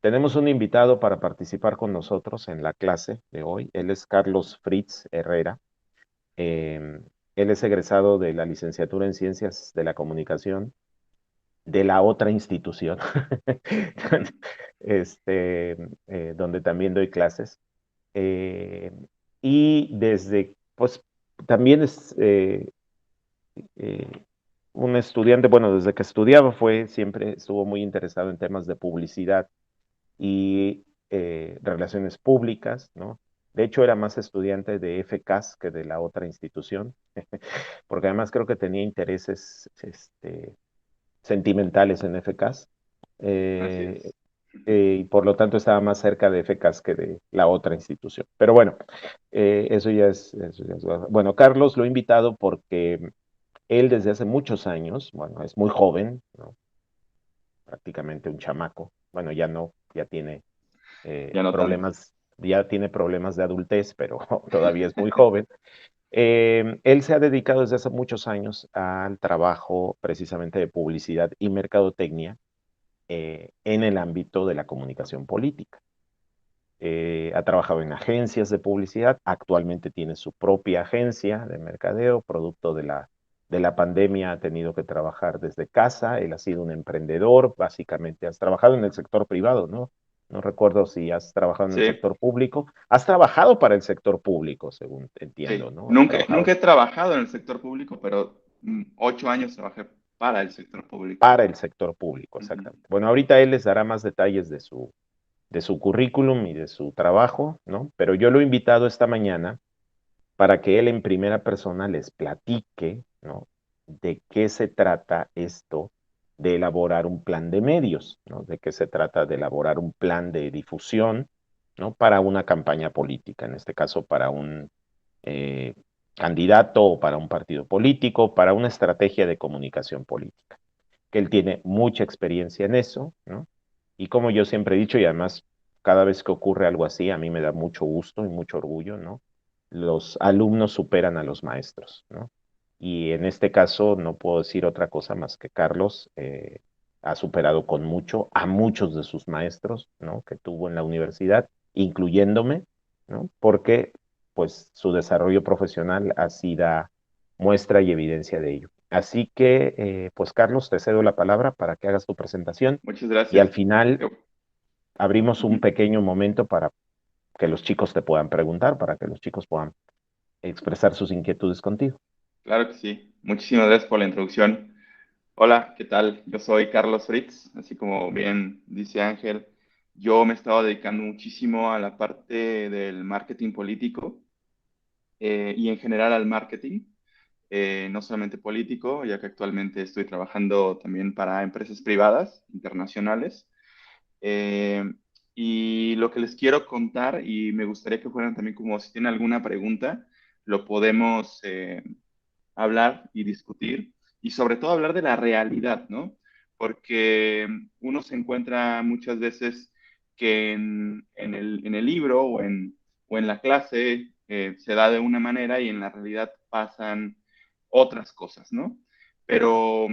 Tenemos un invitado para participar con nosotros en la clase de hoy. Él es Carlos Fritz Herrera. Eh, Él es egresado de la licenciatura en Ciencias de la Comunicación de la otra institución, este, donde también doy clases. Eh, y pues, también es eh, un estudiante, bueno, desde que estudiaba siempre estuvo muy interesado en temas de publicidad y relaciones públicas, ¿no? De hecho, era más estudiante de FCAS que de la otra institución, porque además creo que tenía intereses sentimentales en FCAS, Así eh, es. y por lo tanto estaba más cerca de FCAS que de la otra institución. Pero bueno, Bueno, Carlos lo he invitado porque él desde hace muchos años, bueno, es muy joven, ¿no? Prácticamente un chamaco, bueno, ya no, Ya no tanto. ya tiene problemas de adultez, pero todavía es muy joven. Él se ha dedicado desde hace muchos años al trabajo precisamente de publicidad y mercadotecnia en el ámbito de la comunicación política. Ha trabajado en agencias de publicidad, actualmente tiene su propia agencia de mercadeo, producto de la pandemia ha tenido que trabajar desde casa, él ha sido un emprendedor, básicamente has trabajado en el sector privado, ¿no? No recuerdo si has trabajado en el Sí, sector público, has trabajado para el sector público, según entiendo, sí. ¿no? Has Nunca trabajado he trabajado en el sector público, pero 8 años trabajé para el sector público. para el sector público, Ujú. exactamente. Bueno, ahorita él les dará más detalles de su currículum y de su trabajo, ¿no? Pero yo lo he invitado esta mañana para que él en primera persona les platique, ¿no? De qué se trata esto de elaborar un plan de medios, ¿no? De qué se trata de elaborar un plan de difusión, ¿no? Para una campaña política, en este caso para un eh, candidato o para un partido político, para una estrategia de comunicación política, que él tiene mucha experiencia en eso, ¿no? Y como yo siempre he dicho, y además cada vez que ocurre algo así, a mí me da mucho gusto y mucho orgullo, ¿no? Los alumnos superan a los maestros, ¿no? Y en este caso no puedo decir otra cosa más que Carlos ha superado con mucho a muchos de sus maestros, ¿no? Que tuvo en la universidad, incluyéndome, ¿no? Porque pues su desarrollo profesional así da muestra y evidencia de ello. Así que, pues Carlos, te cedo la palabra para que hagas tu presentación Muchas y al gracias. final Qué- abrimos un Ujú. pequeño momento para que los chicos te puedan preguntar, para que los chicos puedan expresar sus inquietudes contigo. Claro que sí. Muchísimas gracias por la introducción. Hola, ¿qué tal? Yo soy Carlos Fritz, así como bien dice Ángel. Yo me estaba dedicando muchísimo a la parte del marketing político y en general al marketing. No solamente político, ya que actualmente estoy trabajando también para empresas privadas internacionales. Eh, y lo que les quiero contar, y me gustaría que fueran también como si tienen alguna pregunta, lo podemos hablar y discutir, y sobre todo hablar de la realidad, ¿no? Porque uno se encuentra muchas veces que en el libro o en la clase se da de una manera y en la realidad pasan otras cosas, ¿no? Pero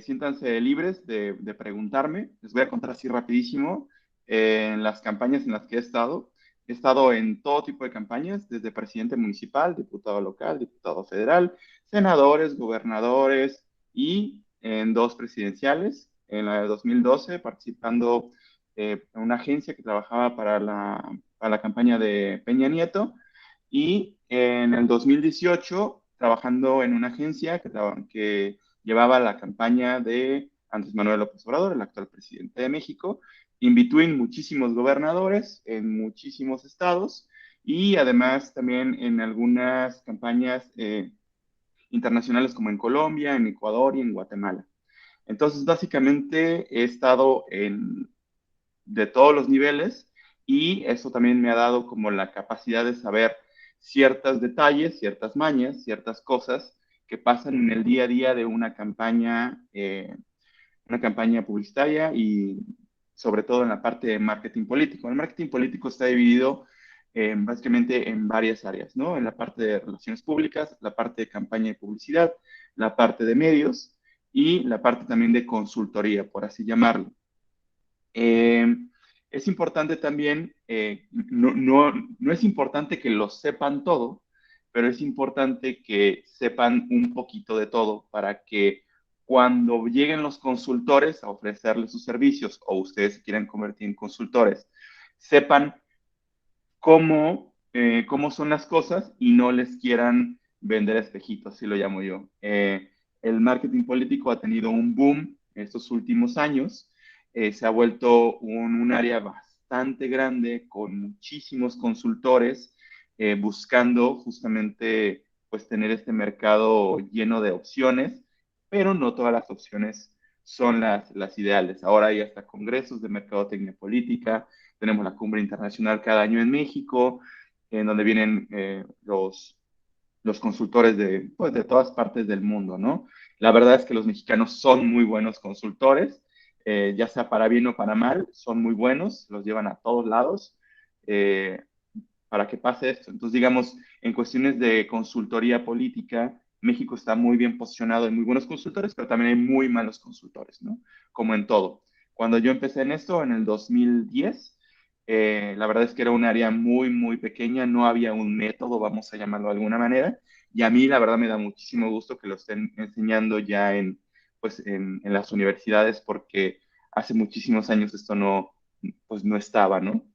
siéntanse libres de preguntarme. Les voy a contar así rapidísimo en las campañas en las que he estado. He estado en todo tipo de campañas, desde presidente municipal, diputado local, diputado federal, senadores, gobernadores y en dos presidenciales. En la de 2012, participando en una agencia que trabajaba para la campaña de Peña Nieto. Y en el 2018, trabajando en una agencia que llevaba la campaña de Andrés Manuel López Obrador, el actual presidente de México, in between muchísimos gobernadores en muchísimos estados y además también en algunas campañas internacionales como en Colombia, en Ecuador y en Guatemala. Entonces, básicamente he estado de todos los niveles y eso también me ha dado como la capacidad de saber ciertos detalles, ciertas mañas, ciertas cosas que pasan en el día a día de una campaña publicitaria y sobre todo en la parte de marketing político. El marketing político está dividido básicamente en varias áreas, ¿no? En la parte de relaciones públicas, la parte de campaña y publicidad, la parte de medios y la parte también de consultoría, por así llamarlo. es importante también, no es importante que lo sepan todo, pero es importante que sepan un poquito de todo para que cuando lleguen los consultores a ofrecerles sus servicios o ustedes se quieran convertir en consultores, sepan cómo son las cosas y no les quieran vender espejitos, así lo llamo yo. El marketing político ha tenido un boom estos últimos años, se ha vuelto un área bastante grande con muchísimos consultores buscando justamente pues tener este mercado lleno de opciones, pero no todas las opciones son las ideales. Ahora hay hasta congresos de mercadotecnia política, tenemos la cumbre internacional cada año en México, en donde vienen los consultores de, pues, de todas partes del mundo, ¿no? La verdad es que los mexicanos son muy buenos consultores, ya sea para bien o para mal, son muy buenos, los llevan a todos lados eh, para que pase esto. Entonces, digamos, en cuestiones de consultoría política, México está muy bien posicionado en muy buenos consultores, pero también hay muy malos consultores, ¿no? Como en todo. Cuando yo empecé en esto, en el 2010, la verdad es que era un área muy, muy pequeña, no había un método, vamos a llamarlo de alguna manera, y a mí la verdad me da muchísimo gusto que lo estén enseñando ya pues, en las universidades, porque hace muchísimos años esto no, pues, no estaba, ¿no?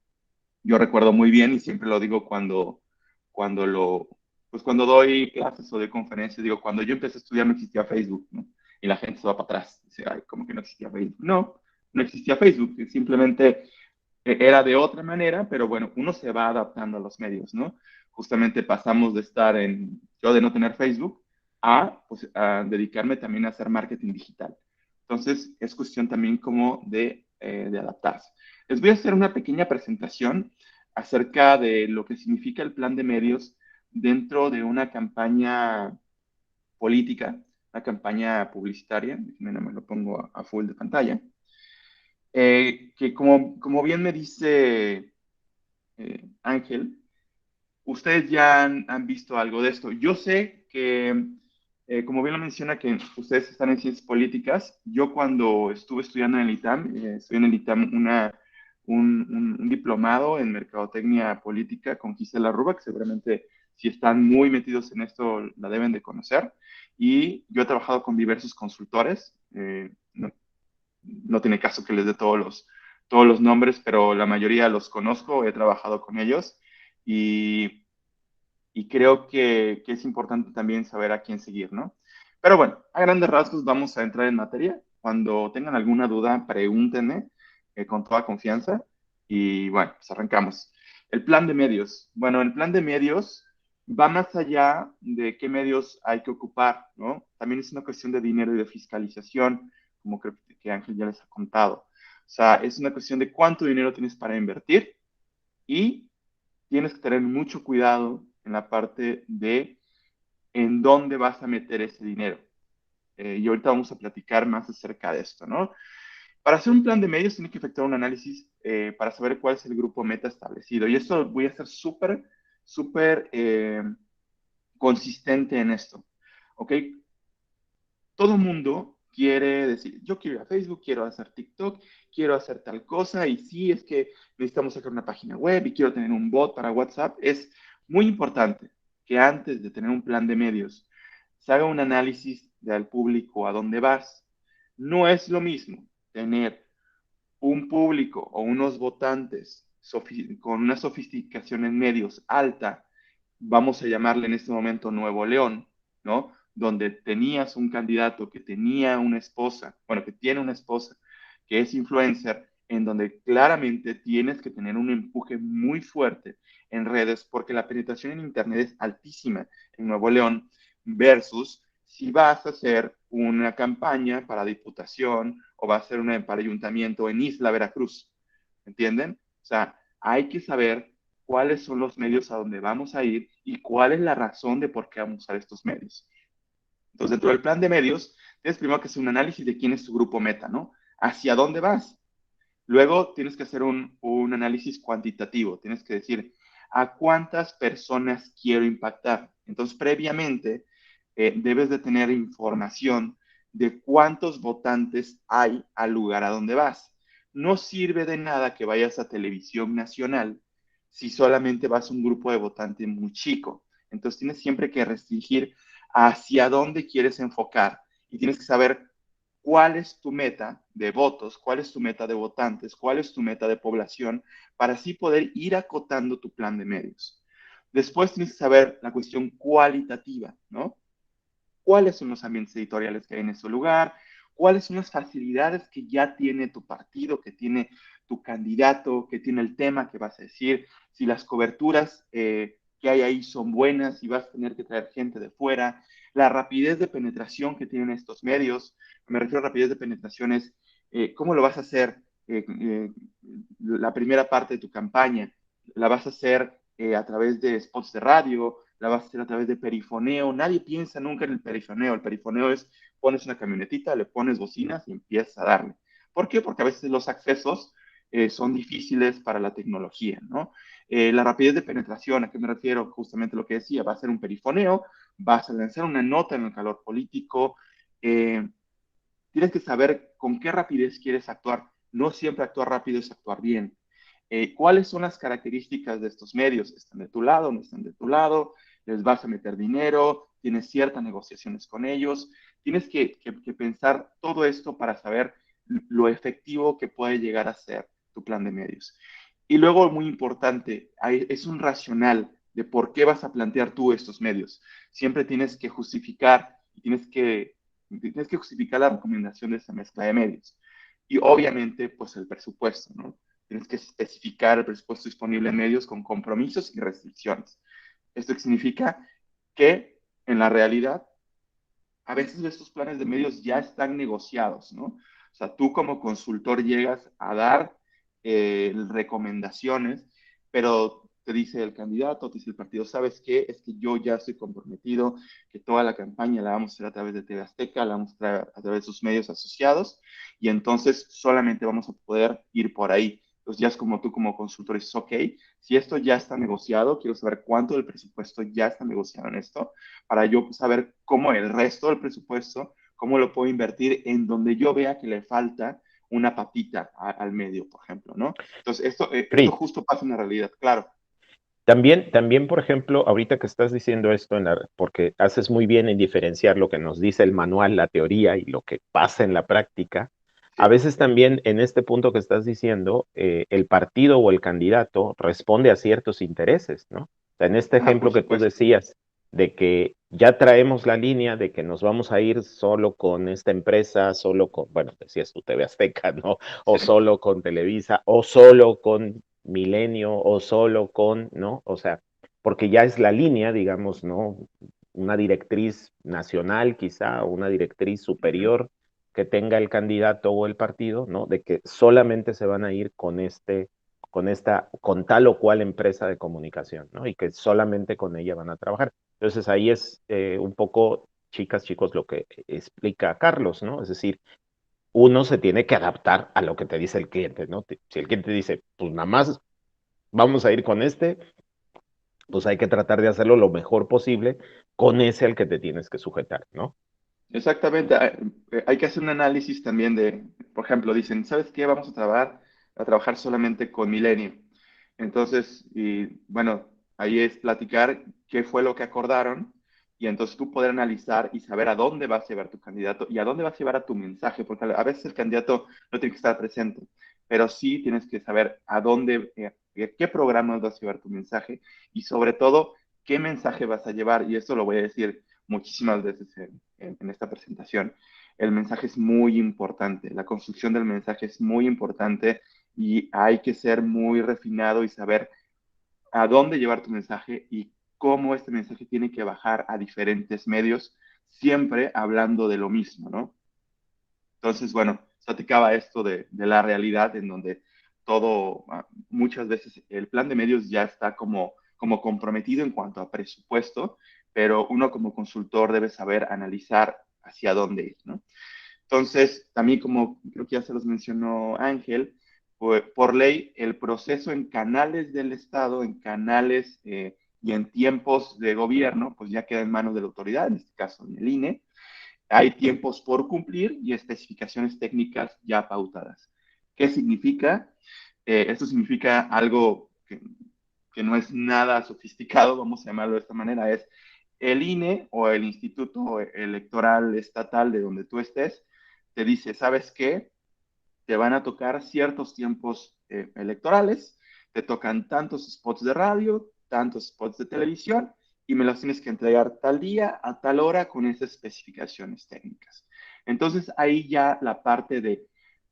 Yo recuerdo muy bien y siempre lo digo cuando pues cuando doy clases o doy conferencias, digo, cuando yo empecé a estudiar no existía Facebook, ¿no? Y la gente se va para atrás, dice, ay, ¿cómo que no existía Facebook? No, no existía Facebook, simplemente era de otra manera, pero bueno, uno se va adaptando a los medios, ¿no? Justamente pasamos de estar yo de no tener Facebook pues, a dedicarme también a hacer marketing digital. Entonces, es cuestión también como de adaptarse. Les voy a hacer una pequeña presentación acerca de lo que significa el plan de medios dentro de una campaña política, una campaña publicitaria. Déjenme, no me lo pongo a full de pantalla. Que como bien me dice Ángel, ustedes ya han visto algo de esto. Yo sé que, como bien lo menciona, que ustedes están en ciencias políticas. Yo cuando estuve estudiando en el ITAM, estudié en el ITAM un diplomado en mercadotecnia política con Gisela Ruba, que seguramente si están muy metidos en esto la deben de conocer. Y yo he trabajado con diversos consultores. No tiene caso que les dé todos los nombres, pero la mayoría los conozco, he trabajado con ellos y, y creo que es importante también saber a quién seguir, ¿no? Pero bueno, a grandes rasgos vamos a entrar en materia. Cuando tengan alguna duda, pregúntenme con toda confianza y bueno, pues arrancamos. El plan de medios. Bueno, el plan de medios va más allá de qué medios hay que ocupar, ¿no? También es una cuestión de dinero y de fiscalización, como creo que Ángel ya les ha contado. O sea, es una cuestión de cuánto dinero tienes para invertir y tienes que tener mucho cuidado en la parte de en dónde vas a meter ese dinero. Y ahorita vamos a platicar más acerca de esto, ¿no? Para hacer un plan de medios tiene que efectuar un análisis para saber cuál es el grupo meta establecido. Y esto voy a ser súper consistente en esto. ¿Ok? Todo mundo quiere decir, yo quiero ir a Facebook, quiero hacer TikTok, quiero hacer tal cosa, y sí, es que necesitamos sacar una página web y quiero tener un bot para WhatsApp. Es muy importante que antes de tener un plan de medios se haga un análisis del público a dónde vas. No es lo mismo tener un público o unos votantes con una sofisticación en medios alta, vamos a llamarle en este momento Nuevo León, ¿no? Donde tenías un candidato que tenía una esposa, bueno, que tiene una esposa, que es influencer, en donde claramente tienes que tener un empuje muy fuerte en redes porque la penetración en Internet es altísima en Nuevo León versus si vas a hacer una campaña para diputación o va a ser una para ayuntamiento en Isla Veracruz. ¿Entienden? O sea, hay que saber cuáles son los medios a donde vamos a ir y cuál es la razón de por qué vamos a usar estos medios. Entonces, dentro del plan de medios, tienes primero que hacer un análisis de quién es tu grupo meta, ¿no? ¿Hacia dónde vas? Luego tienes que hacer un análisis cuantitativo. Tienes que decir, ¿a cuántas personas quiero impactar? Entonces, previamente, debes de tener información de cuántos votantes hay al lugar a donde vas. no sirve de nada que vayas a televisión nacional si solamente vas a un grupo de votantes muy chico. Entonces tienes siempre que restringir hacia dónde quieres enfocar y tienes que saber cuál es tu meta de votos, cuál es tu meta de votantes, cuál es tu meta de población, para así poder ir acotando tu plan de medios. Después tienes que saber la cuestión cualitativa, ¿no? ¿Cuáles son los ambientes editoriales que hay en ese lugar? ¿Cuáles son las facilidades que ya tiene tu partido, que tiene tu candidato, que tiene el tema que vas a decir? Si las coberturas que hay ahí son buenas, si vas a tener que traer gente de fuera, la rapidez de penetración que tienen estos medios. Me refiero a rapidez de penetración es cómo lo vas a hacer la primera parte de tu campaña. La vas a hacer a través de spots de radio, la vas a hacer a través de perifoneo. Nadie piensa nunca en el perifoneo. El perifoneo es pones una camionetita, le pones bocinas y empiezas a darle. ¿Por qué? Porque a veces los accesos son difíciles para la tecnología, ¿no? La rapidez de penetración, ¿a qué me refiero? Justamente lo que decía, va a ser un perifoneo, vas a lanzar una nota en el calor político, eh, tienes que saber con qué rapidez quieres actuar. No siempre actuar rápido es actuar bien. ¿Cuáles son las características de estos medios? ¿Están de tu lado? ¿No están de tu lado? ¿Les vas a meter dinero? ¿Tienes ciertas negociaciones con ellos? Tienes que pensar todo esto para saber lo efectivo que puede llegar a ser tu plan de medios. Y luego, muy importante, es un racional de por qué vas a plantear tú estos medios. Siempre tienes que justificar y tienes que justificar la recomendación de esa mezcla de medios. Y obviamente, pues el presupuesto, ¿no? Tienes que especificar el presupuesto disponible en medios con compromisos y restricciones. Esto significa que en la realidad, a veces estos planes de medios ya están negociados, ¿no? O sea, tú como consultor llegas a dar recomendaciones, pero te dice el candidato, te dice el partido, ¿sabes qué? Es que yo ya estoy comprometido, que toda la campaña la vamos a hacer a través de TV Azteca, la vamos a hacer a través de sus medios asociados, y entonces solamente vamos a poder ir por ahí. Entonces ya es como tú como consultor dices, ok, si esto ya está negociado, quiero saber cuánto del presupuesto ya está negociado en esto, para yo saber cómo el resto del presupuesto, cómo lo puedo invertir en donde yo vea que le falta una patita al medio, por ejemplo, ¿no? Entonces, esto Fritz, justo pasa en la realidad, claro. también, por ejemplo, ahorita que estás diciendo esto, porque haces muy bien en diferenciar lo que nos dice el manual, la teoría y lo que pasa en la práctica, a Sí, veces también en este punto que estás diciendo, el partido o el candidato responde a ciertos intereses, ¿no? O sea, en este por ejemplo que tú supuesto. decías, de que ya traemos la línea de que nos vamos a ir solo con esta empresa, solo con, bueno, decías tú TV Azteca, ¿no? O Sí. solo con Televisa, o solo con Milenio o solo con, ¿no? O sea, porque ya es la línea, digamos, ¿no? Una directriz nacional quizá, o una directriz Ujú. superior que tenga el candidato o el partido, ¿no? De que solamente se van a ir con con tal o cual empresa de comunicación, ¿no? Y que solamente con ella van a trabajar. Entonces ahí es un poco, chicas, chicos, lo que explica Carlos, ¿no? Es decir, uno se tiene que adaptar a lo que te dice el cliente, ¿no? Si el cliente dice, pues nada más vamos a ir con este, pues hay que tratar de hacerlo lo mejor posible con ese al que te tienes que sujetar, ¿no? Exactamente. Hay que hacer un análisis también de, por ejemplo, dicen, ¿sabes qué? Vamos a trabajar solamente con Milenio. Entonces, y bueno, ahí es platicar qué fue lo que acordaron y entonces tú poder analizar y saber a dónde vas a llevar tu candidato y a dónde vas a llevar a tu mensaje, porque a veces el candidato no tiene que estar presente, pero sí tienes que saber a dónde, qué programas vas a llevar tu mensaje y sobre todo qué mensaje vas a llevar. Y esto lo voy a decir muchísimas veces en esta presentación. El mensaje es muy importante, la construcción del mensaje es muy importante y hay que ser muy refinado y saber a dónde llevar tu mensaje y cómo este mensaje tiene que bajar a diferentes medios, siempre hablando de lo mismo, ¿no? Entonces, bueno, platicaba esto de la realidad en donde todo, muchas veces el plan de medios ya está como comprometido en cuanto a presupuesto, pero uno como consultor debe saber analizar hacia dónde ir, ¿no? Entonces, también como creo que ya se los mencionó Ángel, por ley, el proceso en canales del Estado, en canales y en tiempos de gobierno, pues ya queda en manos de la autoridad, en este caso en el INE. Hay tiempos por cumplir y especificaciones técnicas ya pautadas. ¿Qué significa? Esto significa algo que no es nada sofisticado, vamos a llamarlo de esta manera, es el INE o el Instituto Electoral Estatal de donde tú estés, te dice, ¿sabes qué? Te van a tocar ciertos tiempos electorales, te tocan tantos spots de radio, tantos spots de televisión, y me los tienes que entregar tal día, a tal hora, con esas especificaciones técnicas. Entonces ahí ya la parte de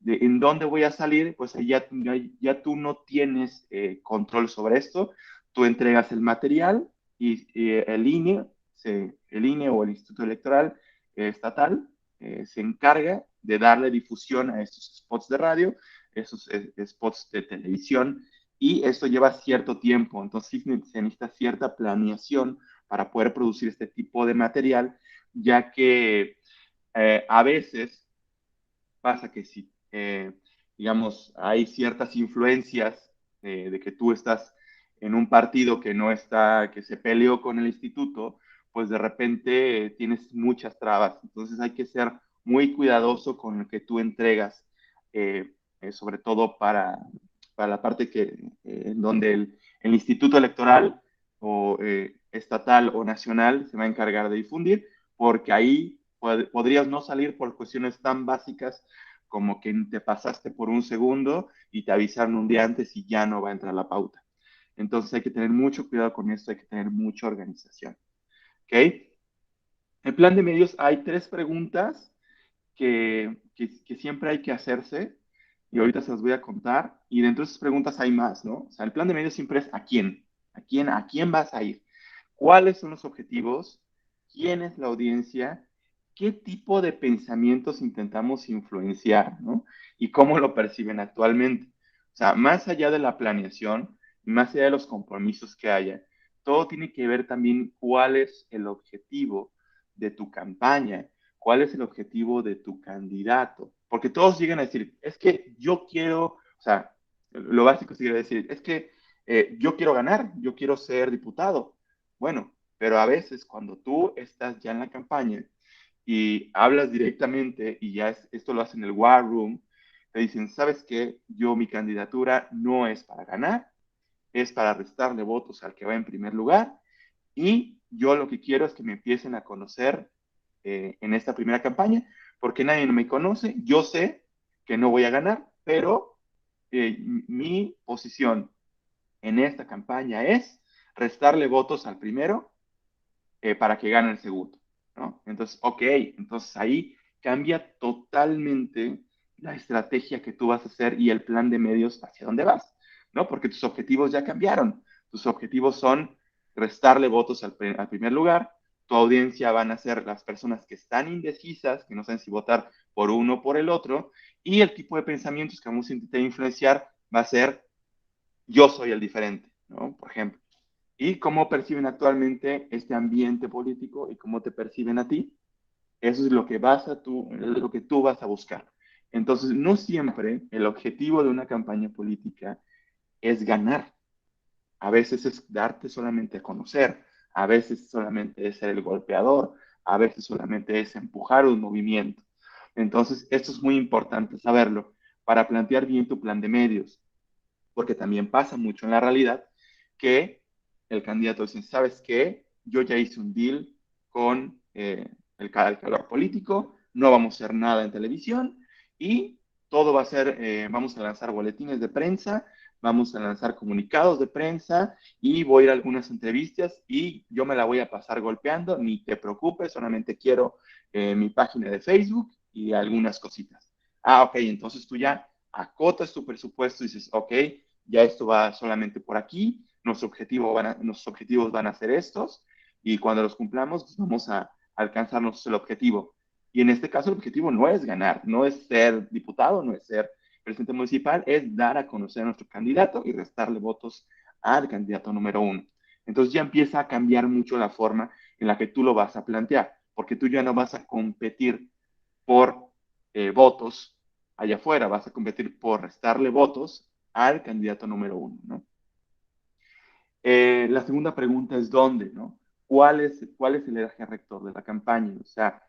en dónde voy a salir, pues ahí ya tú no tienes control sobre esto, tú entregas el material y el INE o el Instituto Electoral Estatal se encarga de darle difusión a estos spots de radio, esos spots de televisión, y esto lleva cierto tiempo, entonces sí se necesita cierta planeación para poder producir este tipo de material, ya que a veces pasa que si, digamos, hay ciertas influencias de que tú estás en un partido que no está, que se peleó con el instituto, pues de repente tienes muchas trabas. Entonces hay que ser muy cuidadoso con lo que tú entregas, sobre todo para la parte en donde el instituto electoral o estatal o nacional se va a encargar de difundir, porque ahí podrías no salir por cuestiones tan básicas como que te pasaste por un segundo y te avisaron un día antes y ya no va a entrar la pauta. Entonces hay que tener mucho cuidado con esto, hay que tener mucha organización. ¿Ok? En plan de medios hay tres preguntas que siempre hay que hacerse y ahorita se las voy a contar. Y dentro de esas preguntas hay más, ¿no? O sea, el plan de medios siempre es ¿a quién? ¿A quién vas a ir? ¿Cuáles son los objetivos? ¿Quién es la audiencia? ¿Qué tipo de pensamientos intentamos influenciar, ¿no? Y cómo lo perciben actualmente. O sea, más allá de la planeación, más allá de los compromisos que haya, todo tiene que ver también cuál es el objetivo de tu campaña, cuál es el objetivo de tu candidato. Porque todos llegan a decir, es que yo quiero, o sea, lo básico sería decir, es que yo quiero ganar, yo quiero ser diputado. Bueno, pero a veces cuando tú estás ya en la campaña y hablas directamente y ya esto lo hacen en el War Room, te dicen, ¿sabes qué? Yo mi candidatura no es para ganar, es para restarle votos al que va en primer lugar y yo lo que quiero es que me empiecen a conocer en esta primera campaña, porque nadie me conoce, yo sé que no voy a ganar, pero mi posición en esta campaña es restarle votos al primero para que gane el segundo, ¿no? Entonces, ok, entonces ahí cambia totalmente la estrategia que tú vas a hacer y el plan de medios hacia dónde vas, ¿no? Porque tus objetivos ya cambiaron. Tus objetivos son restarle votos al primer lugar. Tu audiencia van a ser las personas que están indecisas, que no saben si votar por uno o por el otro, y el tipo de pensamientos que vamos a intentar influenciar va a ser yo soy el diferente, ¿no? Por ejemplo. ¿Y cómo perciben actualmente este ambiente político y cómo te perciben a ti? Eso es lo que lo que tú vas a buscar. Entonces, no siempre el objetivo de una campaña política es ganar. A veces es darte solamente a conocer, a veces solamente es ser el golpeador, a veces solamente es empujar un movimiento. Entonces, esto es muy importante saberlo para plantear bien tu plan de medios, porque también pasa mucho en la realidad que el candidato dice, ¿sabes qué? Yo ya hice un deal con el calor político, no vamos a hacer nada en televisión y todo va a ser, vamos a lanzar boletines de prensa, vamos a lanzar comunicados de prensa y voy a ir a algunas entrevistas y yo me la voy a pasar golpeando, ni te preocupes, solamente quiero mi página de Facebook y algunas cositas. Ah, ok, entonces tú ya acotas tu presupuesto y dices, ok, ya esto va solamente por aquí, nuestros objetivos van a ser estos y cuando los cumplamos pues vamos a alcanzarnos el objetivo. Y en este caso el objetivo no es ganar, no es ser diputado, no es ser presidente municipal, es dar a conocer a nuestro candidato y restarle votos al candidato número uno. Entonces ya empieza a cambiar mucho la forma en la que tú lo vas a plantear, porque tú ya no vas a competir por votos allá afuera, vas a competir por restarle votos al candidato número uno, ¿no? La segunda pregunta es ¿dónde, no? ¿Cuál es el eje rector de la campaña? O sea,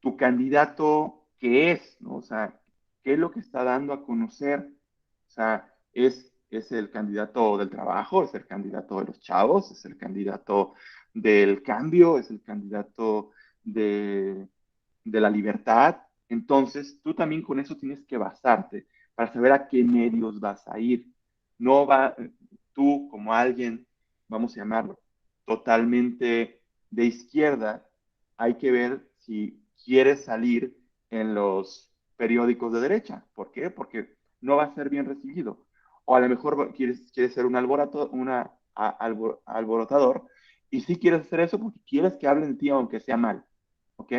tu candidato, ¿qué es? ¿No? O sea, qué es lo que está dando a conocer. O sea, es el candidato del trabajo, es el candidato de los chavos, es el candidato del cambio, es el candidato de, de la libertad. Entonces, tú también con eso tienes que basarte para saber a qué medios vas a ir. No va, tú como alguien, vamos a llamarlo, totalmente de izquierda, hay que ver si quieres salir en los periódicos de derecha. ¿Por qué? Porque no va a ser bien recibido. O a lo mejor quieres ser un alborotador y sí quieres hacer eso porque quieres que hablen de ti aunque sea mal. ¿Ok?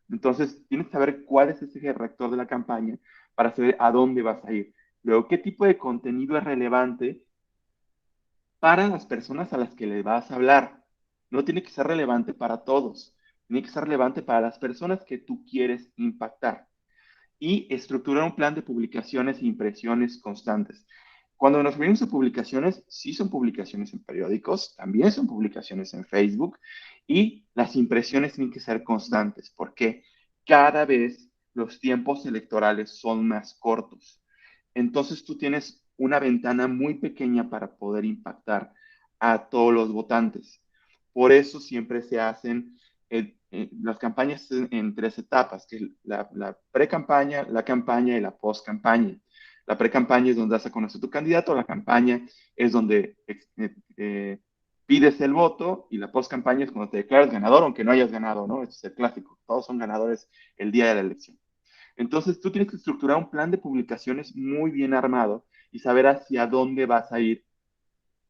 Entonces, tienes que saber cuál es ese rector de la campaña para saber a dónde vas a ir. Luego, ¿qué tipo de contenido es relevante para las personas a las que le vas a hablar? No tiene que ser relevante para todos. Tiene que ser relevante para las personas que tú quieres impactar y estructurar un plan de publicaciones e impresiones constantes. Cuando nos referimos a publicaciones, sí son publicaciones en periódicos, también son publicaciones en Facebook y las impresiones tienen que ser constantes porque cada vez los tiempos electorales son más cortos. Entonces tú tienes una ventana muy pequeña para poder impactar a todos los votantes. Por eso siempre se hacen las campañas en tres etapas, que es la pre-campaña, la campaña y la post-campaña. La pre-campaña es donde das a conocer tu candidato, la campaña es donde pides el voto y la post-campaña es cuando te declaras ganador, aunque no hayas ganado, ¿no? Este es el clásico, todos son ganadores el día de la elección. Entonces tú tienes que estructurar un plan de publicaciones muy bien armado y saber hacia dónde vas a ir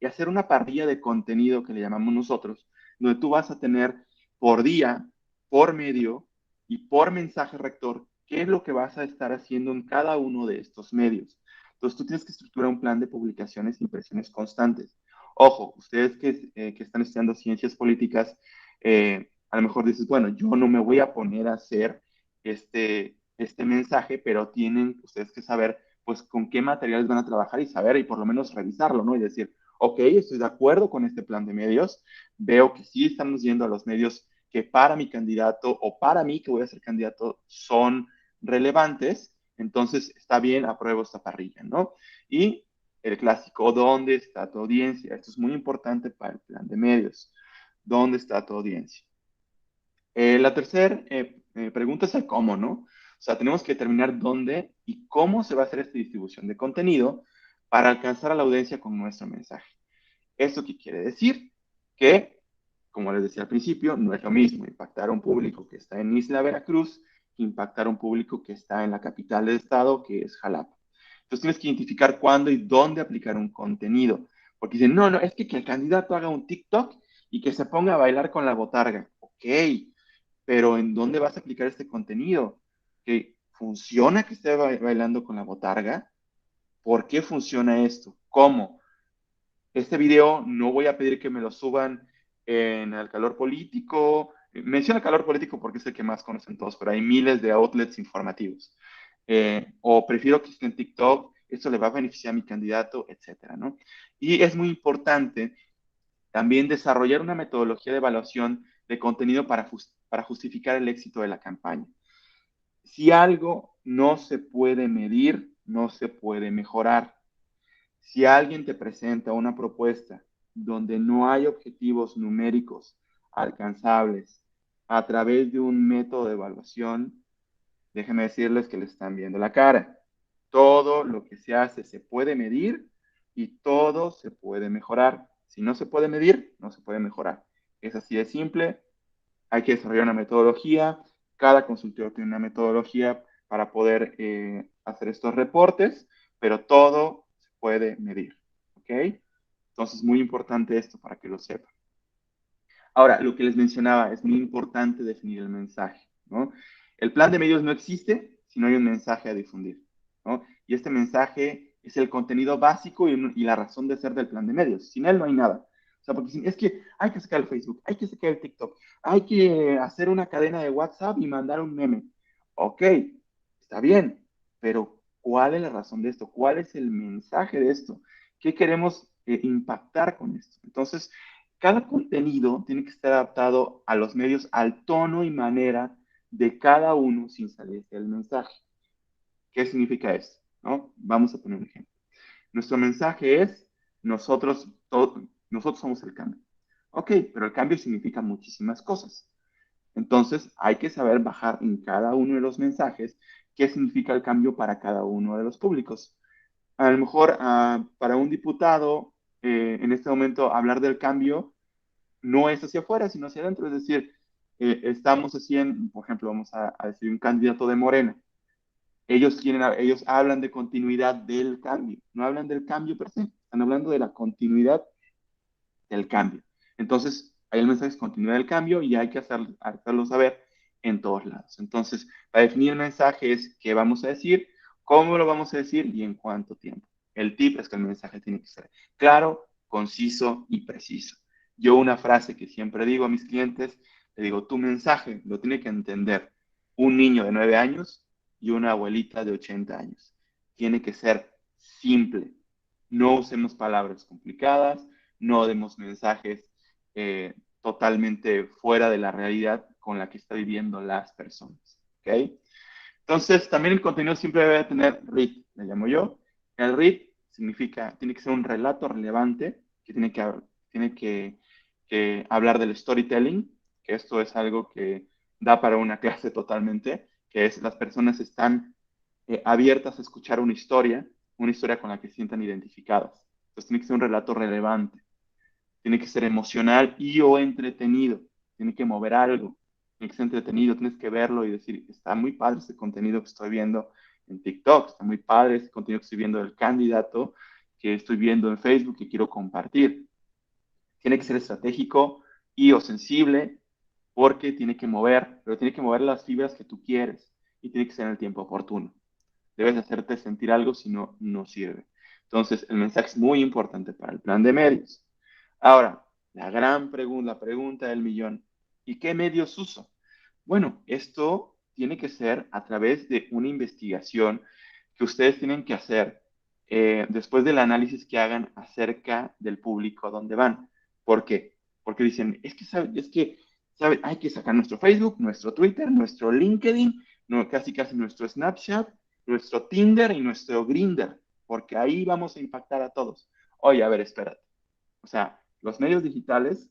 y hacer una parrilla de contenido que le llamamos nosotros, donde tú vas a tener por día, por medio y por mensaje rector qué es lo que vas a estar haciendo en cada uno de estos medios. Entonces tú tienes que estructurar un plan de publicaciones e impresiones constantes. Ojo, ustedes que están estudiando ciencias políticas, a lo mejor dices, bueno, yo no me voy a poner a hacer este mensaje, pero tienen ustedes que saber pues con qué materiales van a trabajar y saber y por lo menos revisarlo, ¿no? Y decir, ok, estoy de acuerdo con este plan de medios, veo que sí estamos yendo a los medios que para mi candidato o para mí que voy a ser candidato son relevantes, entonces está bien, apruebo esta parrilla, ¿no? Y el clásico, ¿dónde está tu audiencia? Esto es muy importante para el plan de medios. ¿Dónde está tu audiencia? La tercera pregunta es el cómo, ¿no? O sea, tenemos que determinar dónde y cómo se va a hacer esta distribución de contenido para alcanzar a la audiencia con nuestro mensaje. ¿Esto qué quiere decir? Que, como les decía al principio, no es lo mismo impactar a un público que está en Isla Veracruz que impactar a un público que está en la capital del estado, que es Jalapa. Entonces tienes que identificar cuándo y dónde aplicar un contenido. Porque dicen, no, no, es que el candidato haga un TikTok y que se ponga a bailar con la botarga. Ok, pero ¿en dónde vas a aplicar este contenido? ¿Que funciona que esté bailando con la botarga? ¿Por qué funciona esto? ¿Cómo? Este video no voy a pedir que me lo suban en el calor político. Menciona el calor político porque es el que más conocen todos, pero hay miles de outlets informativos. O prefiero que esté en TikTok, esto le va a beneficiar a mi candidato, etcétera, ¿no? Y es muy importante también desarrollar una metodología de evaluación de contenido para justificar el éxito de la campaña. Si algo no se puede medir, no se puede mejorar. Si alguien te presenta una propuesta donde no hay objetivos numéricos alcanzables a través de un método de evaluación, déjenme decirles que le están viendo la cara. Todo lo que se hace se puede medir y todo se puede mejorar. Si no se puede medir, no se puede mejorar. Es así de simple. Hay que desarrollar una metodología. Cada consultor tiene una metodología para poder hacer estos reportes, pero todo se puede medir. ¿Ok? Entonces, muy importante esto para que lo sepan. Ahora, lo que les mencionaba, es muy importante definir el mensaje, ¿no? El plan de medios no existe si no hay un mensaje a difundir, ¿no? Y este mensaje es el contenido básico y la razón de ser del plan de medios. Sin él no hay nada. O sea, porque es que hay que sacar el Facebook, hay que sacar el TikTok, hay que hacer una cadena de WhatsApp y mandar un meme. Ok, está bien, pero ¿cuál es la razón de esto? ¿Cuál es el mensaje de esto? ¿Qué queremos impactar con esto? Entonces, cada contenido tiene que estar adaptado a los medios, al tono y manera de cada uno sin salirse del mensaje. ¿Qué significa esto? ¿No? Vamos a poner un ejemplo. Nuestro mensaje es, nosotros somos el cambio. Ok, pero el cambio significa muchísimas cosas. Entonces, hay que saber bajar en cada uno de los mensajes qué significa el cambio para cada uno de los públicos. A lo mejor para un diputado, en este momento, hablar del cambio no es hacia afuera, sino hacia adentro. Es decir, estamos haciendo, por ejemplo, vamos a decir un candidato de Morena. Ellos hablan de continuidad del cambio, no hablan del cambio per se, están hablando de la continuidad del cambio. Entonces, ahí el mensaje es continuidad del cambio y hay que hacerlo saber en todos lados. Entonces, para definir el mensaje es qué vamos a decir, cómo lo vamos a decir y en cuánto tiempo. El tip es que el mensaje tiene que ser claro, conciso y preciso. Yo una frase que siempre digo a mis clientes, le digo, tu mensaje lo tiene que entender un niño de 9 años y una abuelita de 80 años. Tiene que ser simple. No usemos palabras complicadas, no demos mensajes totalmente fuera de la realidad con la que están viviendo las personas. ¿Ok? Entonces, también el contenido siempre debe tener read, le llamo yo. El read significa, tiene que ser un relato relevante que que hablar del storytelling, que esto es algo que da para una clase totalmente, que es las personas están abiertas a escuchar una historia con la que se sientan identificadas. Entonces tiene que ser un relato relevante, tiene que ser emocional y o entretenido, tiene que mover algo, tiene que ser entretenido, tienes que verlo y decir, está muy padre ese contenido que estoy viendo en TikTok, está muy padre ese contenido que estoy viendo del candidato que estoy viendo en Facebook y quiero compartir. Tiene que ser estratégico y o sensible porque tiene que mover, pero tiene que mover las fibras que tú quieres y tiene que ser en el tiempo oportuno. Debes hacerte sentir algo, si no, no sirve. Entonces, el mensaje es muy importante para el plan de medios. Ahora, la pregunta del millón, ¿y qué medios uso? Bueno, esto tiene que ser a través de una investigación que ustedes tienen que hacer después del análisis que hagan acerca del público a dónde van. ¿Por qué? Porque dicen, ¿sabe? Hay que sacar nuestro Facebook, nuestro Twitter, nuestro LinkedIn, no, casi casi nuestro Snapchat, nuestro Tinder y nuestro Grindr, porque ahí vamos a impactar a todos. Oye, a ver, espérate. O sea, los medios digitales,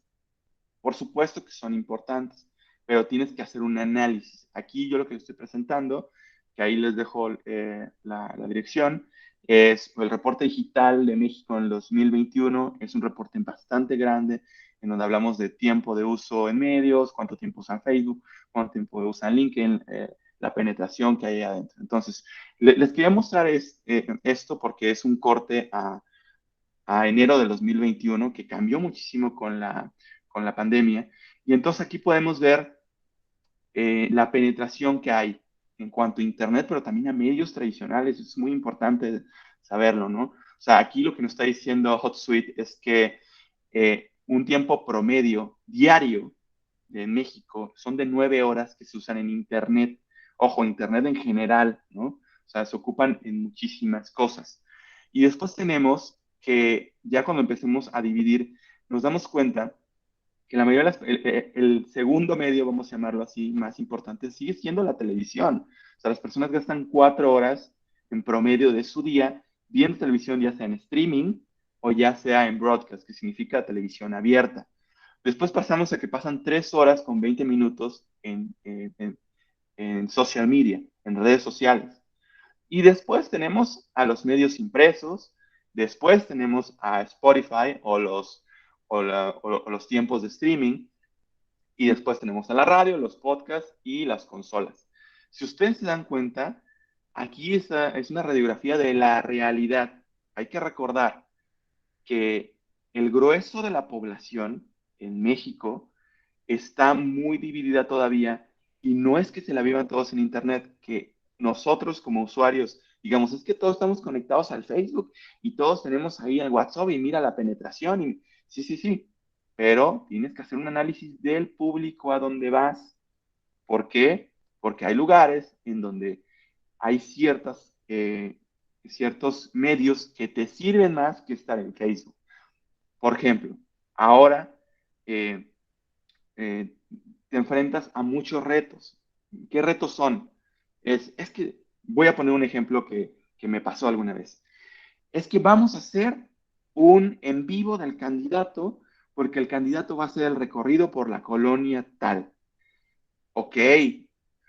por supuesto que son importantes, pero tienes que hacer un análisis. Aquí yo lo que estoy presentando, que ahí les dejo la dirección, es el reporte digital de México en el 2021. Es un reporte bastante grande en donde hablamos de tiempo de uso en medios, cuánto tiempo usan Facebook, cuánto tiempo usan LinkedIn, la penetración que hay ahí adentro. Entonces, les quería mostrar esto porque es un corte a enero del 2021, que cambió muchísimo con la pandemia. Y entonces aquí podemos ver la penetración que hay en cuanto a Internet, pero también a medios tradicionales. Es muy importante saberlo, ¿no? O sea, aquí lo que nos está diciendo HotSuite es que un tiempo promedio diario en México son de 9 horas que se usan en Internet. Ojo, Internet en general, ¿no? O sea, se ocupan en muchísimas cosas. Y después tenemos que ya cuando empecemos a dividir, nos damos cuenta que la mayoría de el segundo medio, vamos a llamarlo así, más importante, sigue siendo la televisión. O sea, las personas gastan 4 horas en promedio de su día viendo televisión, ya sea en streaming o ya sea en broadcast, que significa televisión abierta. Después pasamos a que pasan 3 horas con 20 minutos en social media, en redes sociales. Y después tenemos a los medios impresos, después tenemos a Spotify o los tiempos de streaming, y después tenemos a la radio, los podcasts y las consolas. Si ustedes se dan cuenta, aquí es una radiografía de la realidad. Hay que recordar que el grueso de la población en México está muy dividida todavía y no es que se la vivan todos en Internet, que nosotros como usuarios, digamos, es que todos estamos conectados al Facebook y todos tenemos ahí el WhatsApp y mira la penetración y sí, sí, sí, pero tienes que hacer un análisis del público a donde vas. ¿Por qué? Porque hay lugares en donde hay ciertos medios que te sirven más que estar en Facebook. Por ejemplo, ahora eh, eh, te enfrentas a muchos retos. ¿Qué retos son? Es que voy a poner un ejemplo que me pasó alguna vez. Es que vamos a hacer un en vivo del candidato porque el candidato va a hacer el recorrido por la colonia tal. Ok,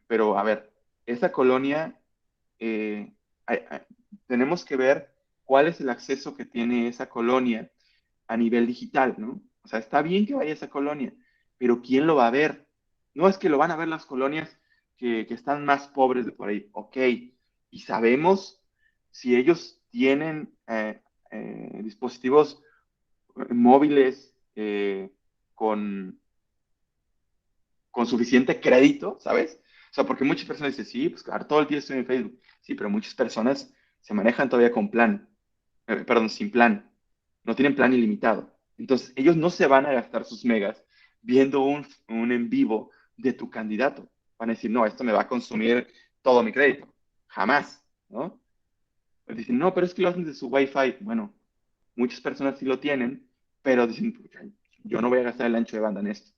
pero a ver, esa colonia, eh, hay- hay- tenemos que ver cuál es el acceso que tiene esa colonia a nivel digital, ¿no? O sea, está bien que vaya a esa colonia, pero ¿quién lo va a ver? No es que lo van a ver las colonias que están más pobres de por ahí, ok, y sabemos si ellos tienen dispositivos móviles con suficiente crédito, ¿sabes? O sea, porque muchas personas dicen, sí, pues claro, todo el día estoy en Facebook. Sí, pero muchas personas se manejan todavía con plan, perdón, sin plan. No tienen plan ilimitado. Entonces, ellos no se van a gastar sus megas viendo un en vivo de tu candidato. Van a decir, no, esto me va a consumir todo mi crédito. Jamás, ¿no? Pues dicen, no, pero es que lo hacen de su Wi-Fi. Bueno, muchas personas sí lo tienen, pero dicen, yo no voy a gastar el ancho de banda en esto.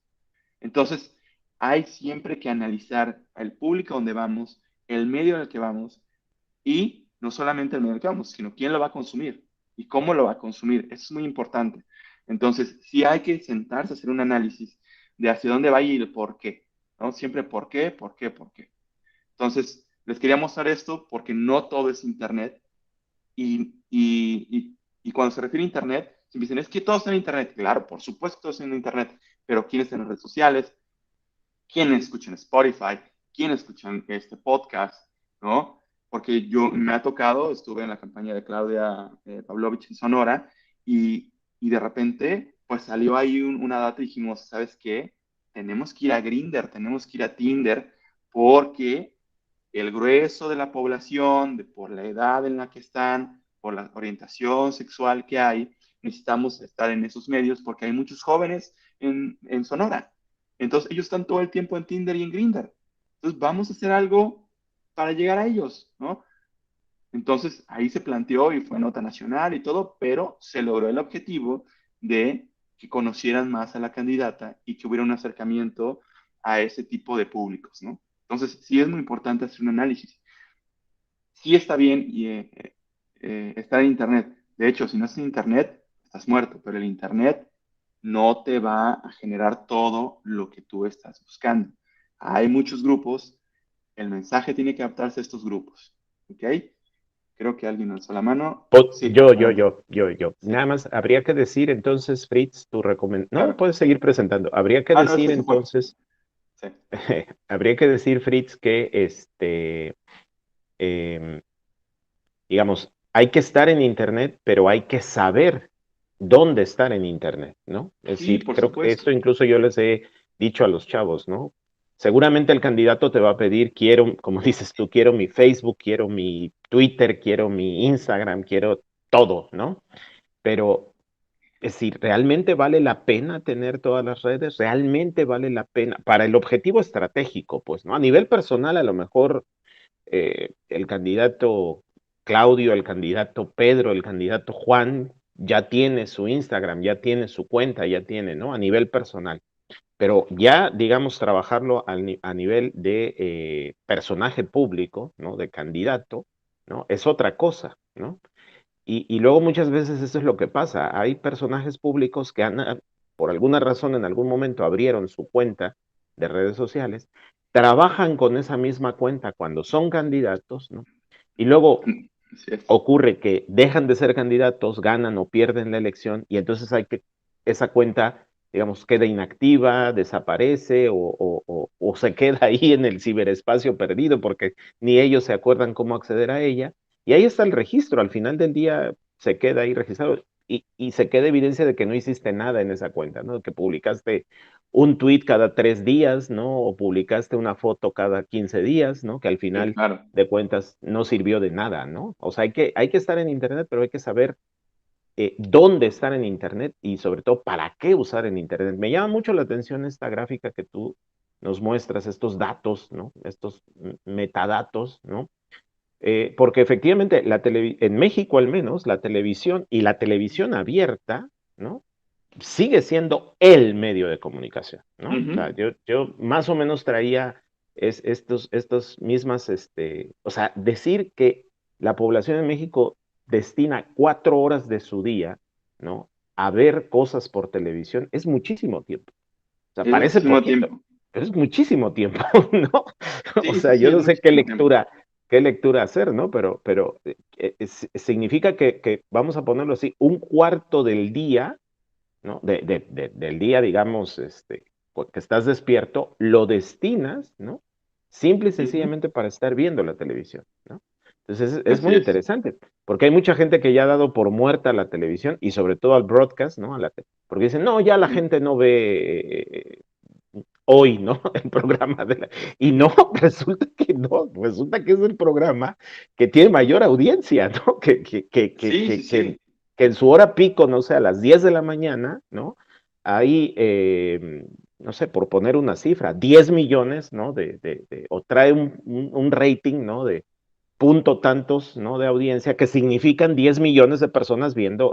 Entonces, hay siempre que analizar el público donde vamos, el medio en el que vamos y no solamente el medio en el que vamos, sino quién lo va a consumir y cómo lo va a consumir. Eso es muy importante. Entonces, sí hay que sentarse a hacer un análisis de hacia dónde va y el por qué, ¿no? Siempre por qué, por qué, por qué. Entonces, les quería mostrar esto porque no todo es Internet y cuando se refiere a Internet, se dicen, es que todo está en Internet. Claro, por supuesto, todo está en Internet, pero ¿quiénes están en redes sociales? ¿Quiénes escuchan Spotify? ¿Quiénes escuchan este podcast? ¿No? Porque yo me ha tocado, estuve en la campaña de Claudia Pavlovich en Sonora y de repente pues salió ahí una data y dijimos, ¿sabes qué? Tenemos que ir a Grindr, tenemos que ir a Tinder porque el grueso de la población, por la edad en la que están, por la orientación sexual que hay, necesitamos estar en esos medios porque hay muchos jóvenes en Sonora. Entonces ellos están todo el tiempo en Tinder y en Grindr. Entonces vamos a hacer algo para llegar a ellos, ¿no? Entonces ahí se planteó y fue nota nacional y todo, pero se logró el objetivo de que conocieran más a la candidata y que hubiera un acercamiento a ese tipo de públicos, ¿no? Entonces sí es muy importante hacer un análisis. Sí está bien estar en Internet. De hecho, si no estás en Internet, estás muerto, pero el Internet no te va a generar todo lo que tú estás buscando. Hay muchos grupos, el mensaje tiene que adaptarse a estos grupos. ¿Ok? Creo que alguien alzó la mano. Sí, adelante. Yo. Nada más, habría que decir entonces, Fritz, tu recomendación. No, Claro. puedes seguir presentando. Habría que Ah, no, es decir que se fue. entonces, Sí. habría que decir, Fritz, que em, digamos, hay que estar en Internet, pero hay que saber dónde estar en Internet, ¿no? Es Sí, decir, por creo que supuesto. esto incluso yo les he dicho a los chavos, ¿no? Seguramente el candidato te va a pedir, quiero, como dices tú, quiero mi Facebook, quiero mi Twitter, quiero mi Instagram, quiero todo, ¿no? Pero es decir, ¿realmente vale la pena tener todas las redes? ¿Realmente vale la pena? Para el objetivo estratégico, pues, ¿no? A nivel personal, a lo mejor el candidato Claudio, el candidato Pedro, el candidato Juan, ya tiene su Instagram, ya tiene su cuenta, ya tiene, ¿no? A nivel personal. Pero ya, digamos, trabajarlo a nivel de personaje público, ¿no? De candidato, ¿no? Es otra cosa, ¿no? Y luego muchas veces eso es lo que pasa. Hay personajes públicos que por alguna razón en algún momento abrieron su cuenta de redes sociales, trabajan con esa misma cuenta cuando son candidatos, ¿no? Y luego Así es. ocurre que dejan de ser candidatos, ganan o pierden la elección y entonces esa cuenta, digamos, queda inactiva, desaparece o se queda ahí en el ciberespacio perdido porque ni ellos se acuerdan cómo acceder a ella. Y ahí está el registro, al final del día se queda ahí registrado y se queda evidencia de que no hiciste nada en esa cuenta, ¿no? Que publicaste un tweet cada 3 días, ¿no? O publicaste una foto cada 15 días, ¿no? Que al Sí, final claro. de cuentas no sirvió de nada, ¿no? O sea, hay que estar en Internet, pero hay que saber dónde estar en Internet y sobre todo para qué usar en Internet. Me llama mucho la atención esta gráfica que tú nos muestras, estos datos, ¿no? Estos metadatos, ¿no? Porque efectivamente en México al menos la televisión y la televisión abierta, ¿no? Sigue siendo el medio de comunicación, ¿no? O sea, Ujú. yo más o menos traía es estos mismas, o sea, decir que la población en México destina 4 horas de su día, ¿no? A ver cosas por televisión, es muchísimo tiempo. O sea, Es parece muchísimo poquito, tiempo. pero es muchísimo tiempo, ¿no? O Sí, sí, sea, sí, yo es no sé muchísimo tiempo. qué lectura hacer, ¿no? Pero significa que, vamos a ponerlo así, un cuarto del día, ¿no? Del día, digamos, que estás despierto, lo destinas, ¿no? Simple y Ujú. sencillamente para estar viendo la televisión, ¿no? Entonces es Así muy es. interesante, porque hay mucha gente que ya ha dado por muerta la televisión y sobre todo al broadcast, ¿no? Porque dicen, no, ya la Sí. gente no ve hoy, ¿no? El programa Y no, resulta que es el programa que tiene mayor audiencia, ¿no? Sí, sí, sí. Que en su hora pico, no sé, a las 10 de la mañana, ¿no? Hay, no sé, por poner una cifra, 10 millones, ¿no? O trae un rating, ¿no? De punto tantos, ¿no? De audiencia, que significan 10 millones de personas viendo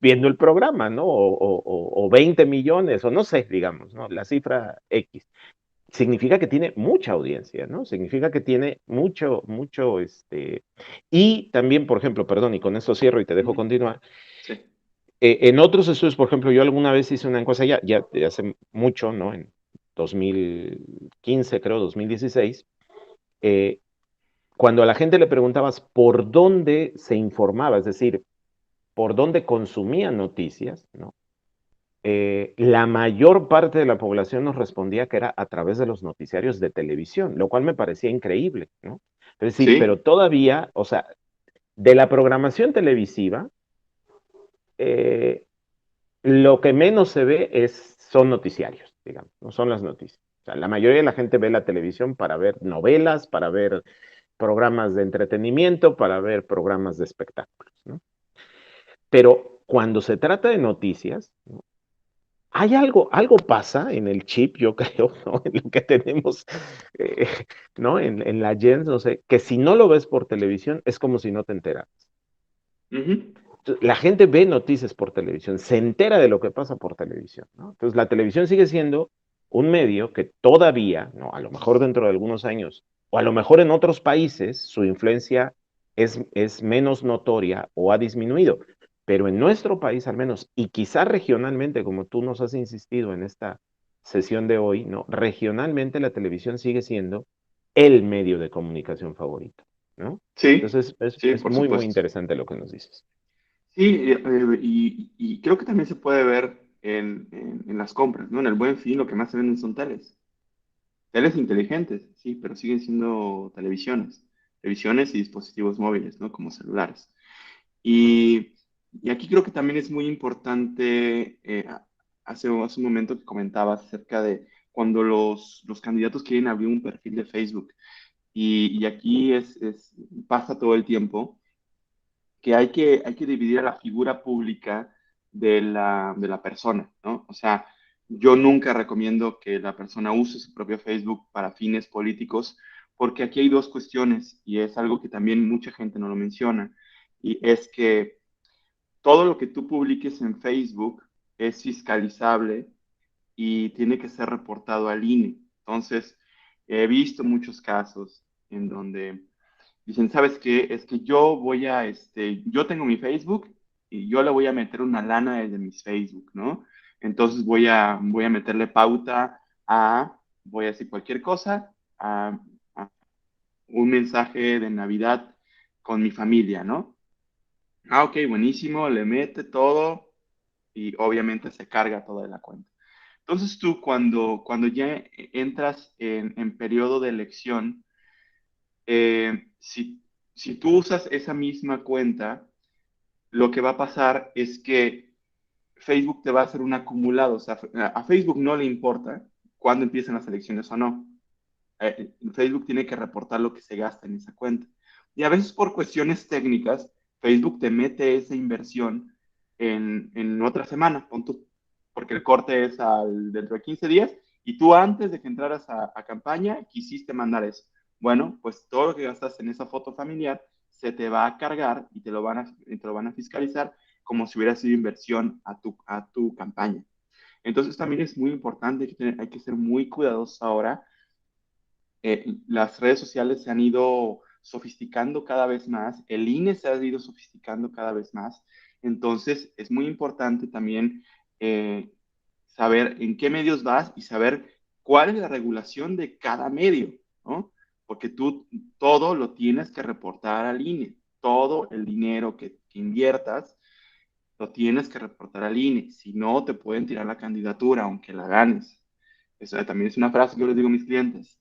el programa, ¿no? O 20 millones, o no sé, digamos, ¿no? La cifra X. Significa que tiene mucha audiencia, ¿no? Significa que tiene mucho. Y también, por ejemplo, perdón, y con esto cierro y te dejo Ujú. continuar. Sí. En otros estudios, por ejemplo, yo alguna vez hice una encuesta ya de hace mucho, ¿no? En 2015, creo, 2016, eh, cuando a la gente le preguntabas por dónde se informaba, es decir, por dónde consumía noticias, ¿no? La mayor parte de la población nos respondía que era a través de los noticiarios de televisión, lo cual me parecía increíble, ¿no? Es decir, pero Sí. todavía, o sea, de la programación televisiva, eh, lo que menos se ve son noticiarios, digamos, no son las noticias. O sea, la mayoría de la gente ve la televisión para ver novelas, para ver programas de entretenimiento, para ver programas de espectáculos, ¿no? Pero cuando se trata de noticias, ¿no? Hay algo pasa en el chip, yo creo, ¿no? En lo que tenemos, eh, ¿no? En la Gens, no sé, que si no lo ves por televisión es como si no te enteras. Ujú. La gente ve noticias por televisión, se entera de lo que pasa por televisión, ¿no? Entonces la televisión sigue siendo un medio que todavía, ¿no? A lo mejor dentro de algunos años, o a lo mejor en otros países, su influencia es menos notoria o ha disminuido. Pero en nuestro país al menos, y quizás regionalmente, como tú nos has insistido en esta sesión de hoy, ¿no? Regionalmente la televisión sigue siendo el medio de comunicación favorito, ¿no? Sí, Entonces es, sí, es por muy, muy supuesto. interesante lo que nos dices. Sí, y creo que también se puede ver en las compras, ¿no? En el Buen Fin lo que más se venden son teles. Teles inteligentes, sí, pero siguen siendo televisiones. Televisiones y dispositivos móviles, ¿no? Como celulares. Y, y aquí creo que también es muy importante, hace un momento que comentabas acerca de cuando los candidatos quieren abrir un perfil de Facebook. Y aquí pasa todo el tiempo que hay que dividir a la figura pública de la persona, ¿no? O sea, yo nunca recomiendo que la persona use su propio Facebook para fines políticos, porque aquí hay dos cuestiones y es algo que también mucha gente no lo menciona, y es que todo lo que tú publiques en Facebook es fiscalizable y tiene que ser reportado al INE. Entonces, he visto muchos casos en donde dicen, ¿sabes qué? Es que yo tengo mi Facebook y yo le voy a meter una lana desde mis Facebook, ¿no? Entonces voy a meterle pauta voy a decir cualquier cosa, a un mensaje de Navidad con mi familia, ¿no? Ah, ok, buenísimo, le mete todo y obviamente se carga toda la cuenta. Entonces tú cuando ya entras en periodo de elección, si tú usas esa misma cuenta, lo que va a pasar es que Facebook te va a hacer un acumulado. O sea, a Facebook no le importa cuándo empiezan las elecciones o no. Facebook tiene que reportar lo que se gasta en esa cuenta. Y a veces por cuestiones técnicas, Facebook te mete esa inversión en otra semana, porque el corte es dentro de 15 días y tú antes de que entraras a campaña quisiste mandar eso. Bueno, pues todo lo que gastaste en esa foto familiar se te va a cargar y te lo van a fiscalizar como si hubiera sido inversión a tu campaña. Entonces también es muy importante que hay que ser muy cuidadosos ahora las redes sociales se han ido sofisticando cada vez más, el INE se ha ido sofisticando cada vez más, entonces es muy importante también eh, saber en qué medios vas y saber cuál es la regulación de cada medio, ¿no? Porque tú todo lo tienes que reportar al INE, todo el dinero que inviertas lo tienes que reportar al INE, si no te pueden tirar la candidatura aunque la ganes. Eso también es una frase que yo les digo a mis clientes.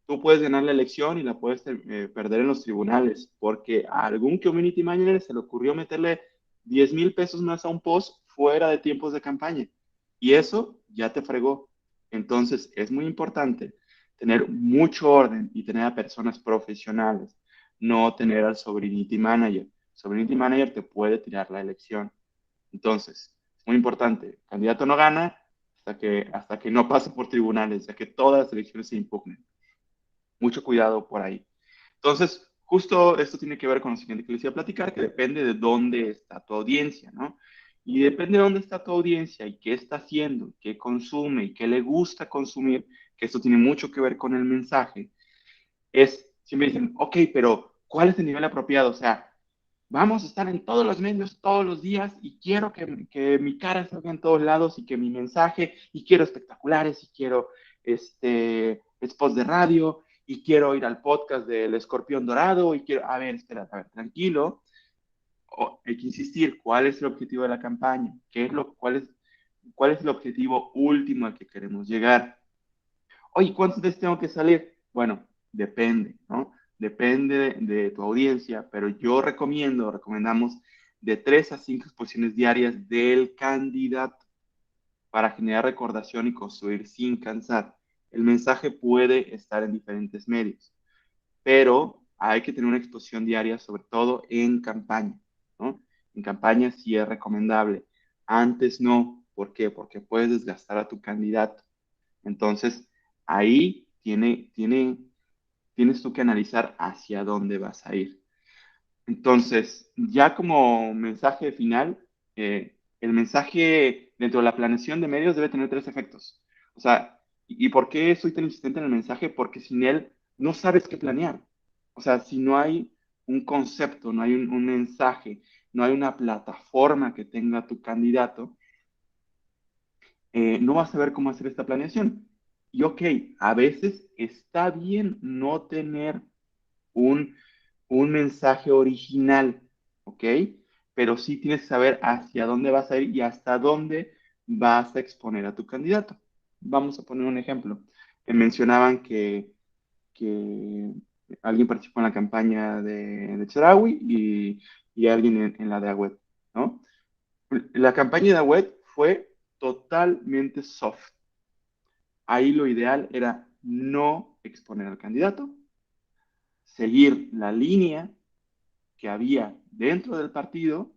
Tú puedes ganar la elección y la puedes perder en los tribunales, porque a algún community manager se le ocurrió meterle 10,000 pesos más a un post fuera de tiempos de campaña. Y eso ya te fregó. Entonces, es muy importante tener mucho orden y tener a personas profesionales, no tener al sobrinity manager. Sobrinity manager te puede tirar la elección. Entonces, es muy importante. El candidato no gana hasta que no pase por tribunales, ya que todas las elecciones se impugnen. Mucho cuidado por ahí. Entonces, justo esto tiene que ver con lo siguiente que les iba a platicar, que depende de dónde está tu audiencia, ¿no? Y depende de dónde está tu audiencia y qué está haciendo, qué consume y qué le gusta consumir, que esto tiene mucho que ver con el mensaje. Siempre dicen, ok, pero ¿cuál es el nivel apropiado? O sea, vamos a estar en todos los medios todos los días y quiero que mi cara salga en todos lados y que mi mensaje, y quiero espectaculares, y quiero spots de radio, y quiero ir al podcast del Escorpión Dorado, y quiero, a ver, espera, a ver, tranquilo, hay que insistir, ¿cuál es el objetivo de la campaña? ¿Cuál es el objetivo último al que queremos llegar? Oye, ¿cuántas veces tengo que salir? Bueno, depende, ¿no? Depende de tu audiencia, pero recomendamos de 3 a 5 exposiciones diarias del candidato para generar recordación y construir sin cansar. El mensaje puede estar en diferentes medios, pero hay que tener una exposición diaria, sobre todo en campaña, ¿no? En campaña sí es recomendable. Antes no. ¿Por qué? Porque puedes desgastar a tu candidato. Entonces, ahí tienes tú que analizar hacia dónde vas a ir. Entonces, ya como mensaje final, el mensaje dentro de la planeación de medios debe tener 3 efectos. O sea, ¿y por qué soy tan insistente en el mensaje? Porque sin él no sabes qué planear. O sea, si no hay un concepto, no hay un mensaje, no hay una plataforma que tenga tu candidato, no vas a saber cómo hacer esta planeación. Y ok, a veces está bien no tener un, un mensaje original, ¿ok? Pero sí tienes que saber hacia dónde vas a ir y hasta dónde vas a exponer a tu candidato. Vamos a poner un ejemplo. Mencionaban que alguien participó en la campaña de Chedraui y alguien en la de Agüed, ¿no? La campaña de Agüed fue totalmente soft. Ahí lo ideal era no exponer al candidato, seguir la línea que había dentro del partido,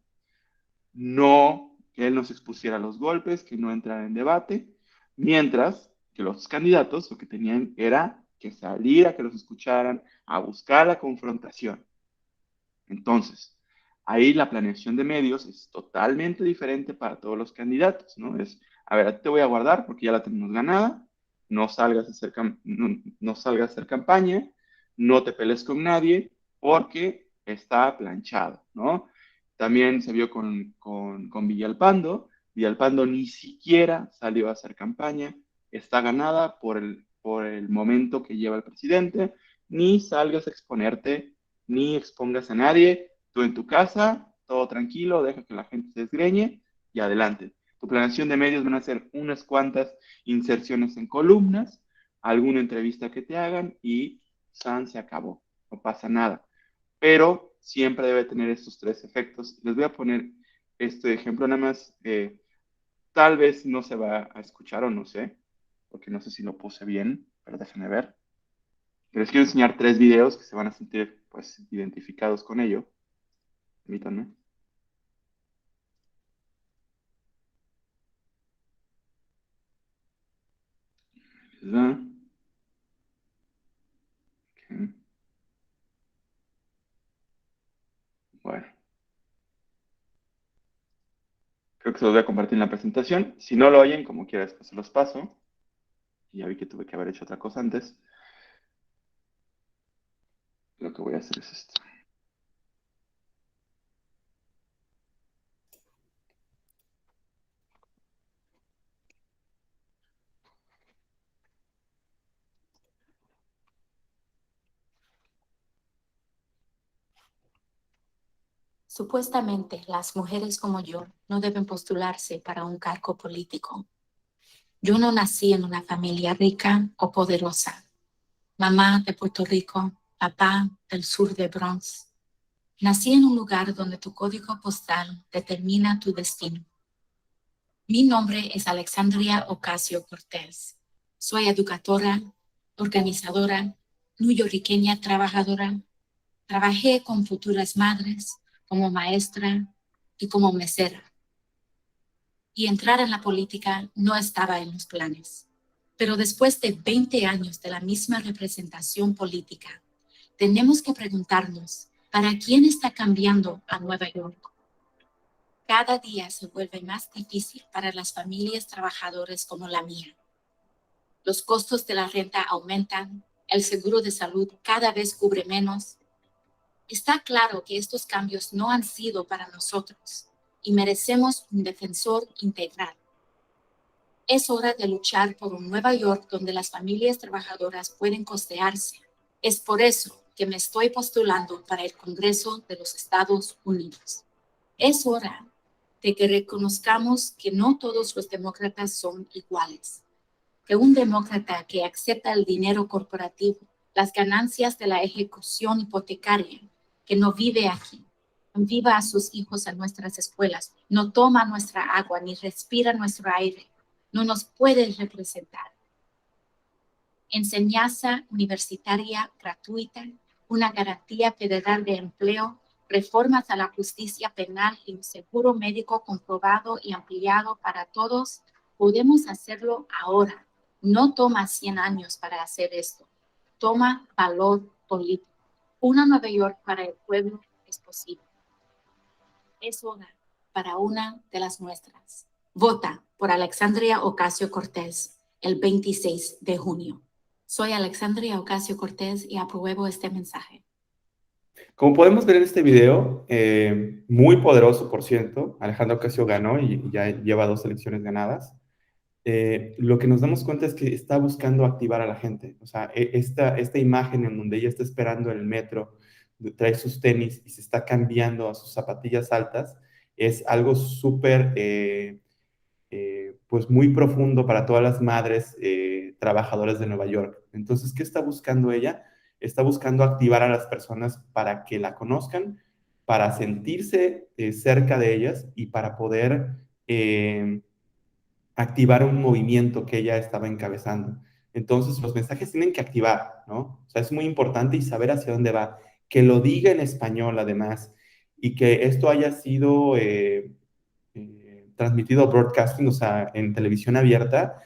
no que él nos expusiera los golpes, que no entrara en debate, mientras que los candidatos lo que tenían era que salir a que los escucharan, a buscar la confrontación. Entonces, ahí la planeación de medios es totalmente diferente para todos los candidatos, ¿no? A ver, a ti te voy a guardar porque ya la tenemos ganada, no salgas a hacer campaña, no te pelees con nadie porque está planchado, ¿no? También se vio con Villalpando. Villalpando ni siquiera salió a hacer campaña, está ganada por el momento que lleva el presidente, ni salgas a exponerte ni expongas a nadie, tú en tu casa, todo tranquilo, deja que la gente se desgreñe y adelante. Tu planeación de medios van a ser unas cuantas inserciones en columnas, alguna entrevista que te hagan y San se acabó, no pasa nada. Pero siempre debe tener estos 3 efectos. Les voy a poner este ejemplo nada más, tal vez no se va a escuchar o no sé, porque no sé si lo puse bien, pero déjenme ver. Les quiero enseñar 3 videos que se van a sentir pues identificados con ello. Permítanme. ¿Verdad? Ok. Bueno, creo que se los voy a compartir en la presentación. Si no lo oyen, como quiera, después se los paso. Y ya vi que tuve que haber hecho otra cosa antes. Lo que voy a hacer es esto. Supuestamente, las mujeres como yo no deben postularse para un cargo político. Yo no nací en una familia rica o poderosa. Mamá de Puerto Rico, papá del sur de Bronx. Nací en un lugar donde tu código postal determina tu destino. Mi nombre es Alexandria Ocasio Cortés. Soy educadora, organizadora, neoyorquina trabajadora. Trabajé con futuras madres como maestra y como mesera. Y entrar en la política no estaba en los planes. Pero después de 20 años de la misma representación política, tenemos que preguntarnos, ¿para quién está cambiando a Nueva York? Cada día se vuelve más difícil para las familias trabajadoras como la mía. Los costos de la renta aumentan, el seguro de salud cada vez cubre menos. Está claro que estos cambios no han sido para nosotros y merecemos un defensor integral. Es hora de luchar por un Nueva York donde las familias trabajadoras pueden costearse. Es por eso que me estoy postulando para el Congreso de los Estados Unidos. Es hora de que reconozcamos que no todos los demócratas son iguales, que un demócrata que acepta el dinero corporativo, las ganancias de la ejecución hipotecaria, que no vive aquí, enviva a sus hijos a nuestras escuelas, no toma nuestra agua ni respira nuestro aire, no nos puede representar. Enseñanza universitaria gratuita, una garantía federal de empleo, reformas a la justicia penal y un seguro médico comprobado y ampliado para todos, podemos hacerlo ahora. No toma 100 años para hacer esto. Toma valor político. Una Nueva York para el pueblo es posible. Es hora para una de las nuestras. Vota por Alexandria Ocasio Cortés el 26 de junio. Soy Alexandria Ocasio Cortés y apruebo este mensaje. Como podemos ver en este video, muy poderoso, por cierto, Alejandro Ocasio ganó y ya lleva 2 elecciones ganadas. Lo que nos damos cuenta es que está buscando activar a la gente. O sea, esta imagen en donde ella está esperando en el metro, trae sus tenis y se está cambiando a sus zapatillas altas, es algo súper, pues muy profundo para todas las madres trabajadoras de Nueva York. Entonces, ¿qué está buscando ella? Está buscando activar a las personas para que la conozcan, para sentirse cerca de ellas y para poder activar un movimiento que ella estaba encabezando. Entonces, los mensajes tienen que activar, ¿no? O sea, es muy importante y saber hacia dónde va. Que lo diga en español, además, y que esto haya sido transmitido broadcasting, o sea, en televisión abierta,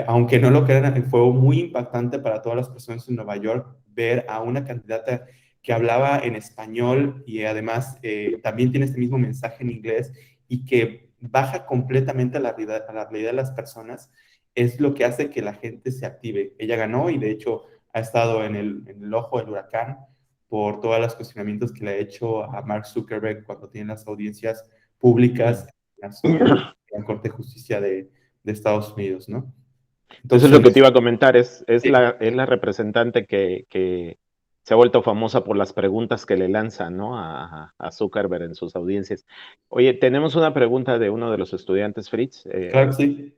aunque no lo crean, fue muy impactante para todas las personas en Nueva York ver a una candidata que hablaba en español y además también tiene este mismo mensaje en inglés y que baja completamente a la realidad de las personas, es lo que hace que la gente se active. Ella ganó y de hecho ha estado en el ojo del huracán por todos los cuestionamientos que le ha hecho a Mark Zuckerberg cuando tiene las audiencias públicas en la Corte de Justicia de Estados Unidos, ¿no? Eso es lo que te Entonces, iba a comentar, es sí, la representante que se ha vuelto famosa por las preguntas que le lanzan, ¿no? A Zuckerberg en sus audiencias. Oye, tenemos una pregunta de uno de los estudiantes, Fritz. claro que sí.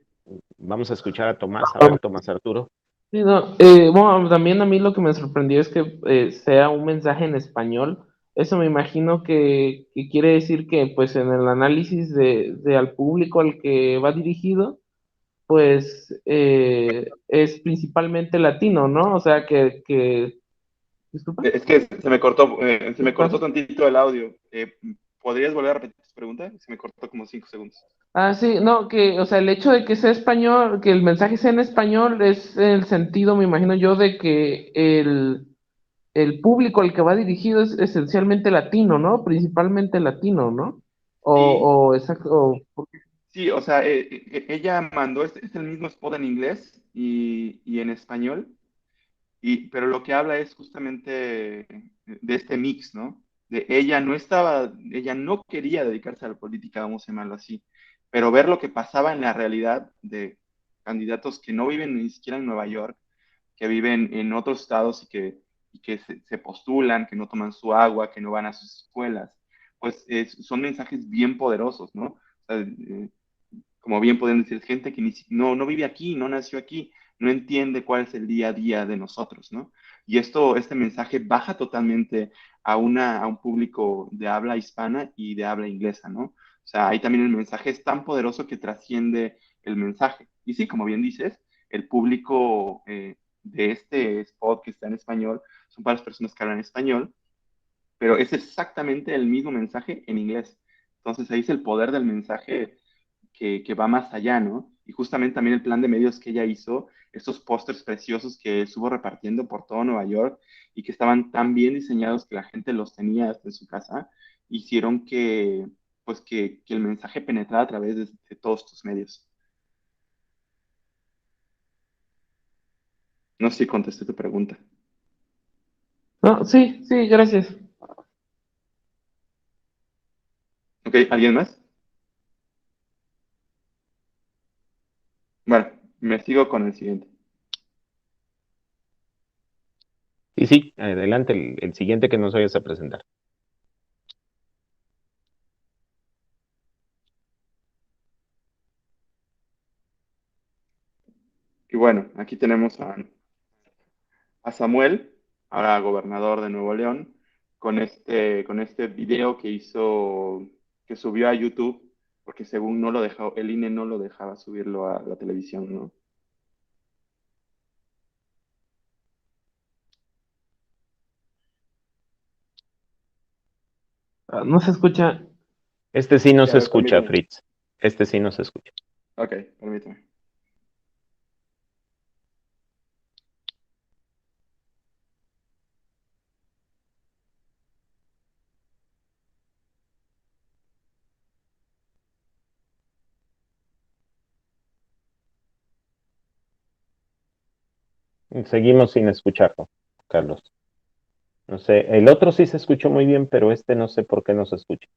Vamos a escuchar a Tomás. A ver, Tomás Arturo. Sí, no, bueno, también a mí lo que me sorprendió es que sea un mensaje en español. Eso me imagino que quiere decir que pues en el análisis de al público al que va dirigido, pues es principalmente latino, ¿no? O sea disculpa, Es que se ¿qué me cortó pasa? tantito el audio. ¿Podrías volver a repetir tu pregunta? Se me cortó como 5 segundos. Ah, sí, no, o sea, el hecho de que sea español, que el mensaje sea en español es el sentido, me imagino yo, de que el público al que va dirigido es esencialmente latino, ¿no? Principalmente latino, ¿no? Sí, Exacto, sí, o sea, ella mandó, es el mismo spot en inglés y en español. Pero lo que habla es justamente de este mix, ¿no? Ella no quería dedicarse a la política, vamos a llamarlo así, pero ver lo que pasaba en la realidad de candidatos que no viven ni siquiera en Nueva York, que viven en otros estados y que se postulan, que no toman su agua, que no van a sus escuelas, pues son mensajes bien poderosos, ¿no? O sea, como bien pueden decir, gente que no vive aquí, no nació aquí, no entiende cuál es el día a día de nosotros, ¿no? Y este mensaje baja totalmente a un público de habla hispana y de habla inglesa, ¿no? O sea, ahí también el mensaje es tan poderoso que trasciende el mensaje. Y sí, como bien dices, el público de este spot que está en español son para las personas que hablan español, pero es exactamente el mismo mensaje en inglés. Entonces ahí es el poder del mensaje que va más allá, ¿no? Y justamente también el plan de medios que ella hizo, estos pósters preciosos que estuvo repartiendo por todo Nueva York y que estaban tan bien diseñados que la gente los tenía hasta en su casa, hicieron que el mensaje penetrara a través de todos estos medios. No sé si contesté tu pregunta. No, sí, sí, gracias. ¿Ok? ¿Alguien más? Bueno, me sigo con el siguiente. Y sí, adelante, el siguiente que nos vayas a presentar. Y bueno, aquí tenemos a Samuel, ahora gobernador de Nuevo León, con este video que subió a YouTube, porque según no lo dejó, el INE no lo dejaba subirlo a la televisión, ¿no? No se escucha. Este sí no Sí, a se ver, escucha, permíteme. Fritz. Este sí no se escucha. Ok, permíteme. Seguimos sin escucharlo, Carlos. No sé, el otro sí se escuchó muy bien, pero este no sé por qué no se escucha.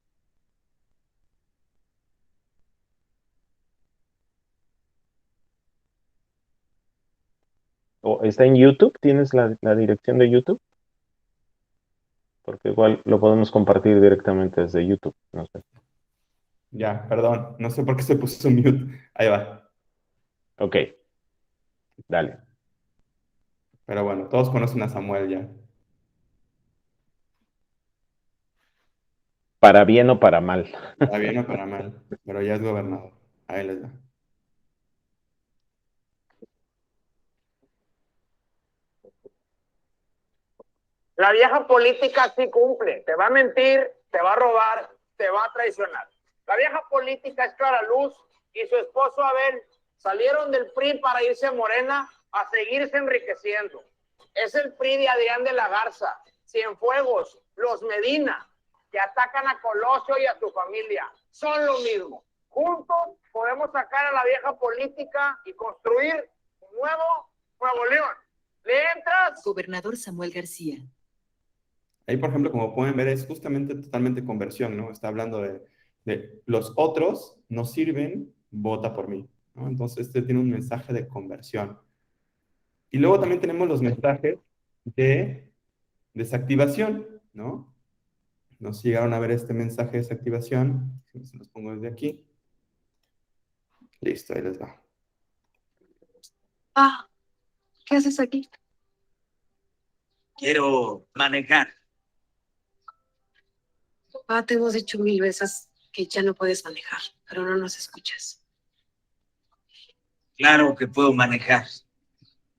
¿O está en YouTube? ¿Tienes la dirección de YouTube? Porque igual lo podemos compartir directamente desde YouTube, no sé. Ya, perdón, no sé por qué se puso mute. Ahí va. Ok, dale. Pero bueno, todos conocen a Samuel ya. ¿Para bien o para mal? Para bien o para mal, pero ya es gobernador. Ahí les va. La vieja política sí cumple, te va a mentir, te va a robar, te va a traicionar. La vieja política es Clara Luz y su esposo Abel salieron del PRI para irse a Morena a seguirse enriqueciendo. Es el PRI de Adrián de la Garza, Cienfuegos, los Medina, que atacan a Colosio y a su familia. Son lo mismo. Juntos podemos sacar a la vieja política y construir un nuevo Nuevo León. ¿Le entras? Gobernador Samuel García. Ahí, por ejemplo, como pueden ver, es justamente totalmente conversión, ¿no? Está hablando de los otros no sirven, vota por mí, ¿no? Entonces, este tiene un mensaje de conversión. Y luego también tenemos los mensajes de desactivación, ¿no? Nos llegaron a ver este mensaje de desactivación. Se los pongo desde aquí. Listo, ahí les va. Ah, ¿qué haces aquí? Quiero manejar. Ah, te hemos dicho 1000 veces que ya no puedes manejar, pero no nos escuchas. Claro que puedo manejar.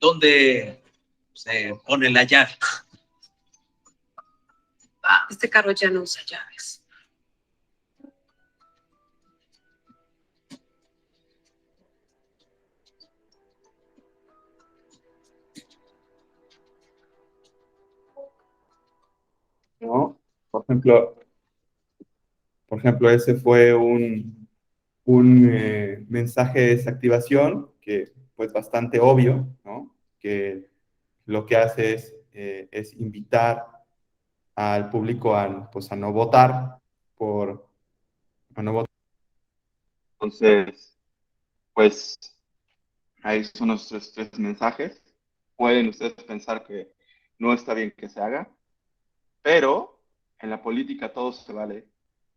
¿Dónde se pone la llave? Ah, este carro ya no usa llaves. ¿No? Por ejemplo, ese fue un mensaje de desactivación que, pues, bastante obvio, ¿no? Que lo que hace es invitar al público pues, a no votar a no votar. Entonces, pues ahí son nuestros 3 mensajes. Pueden ustedes pensar que no está bien que se haga, pero en la política todo se vale,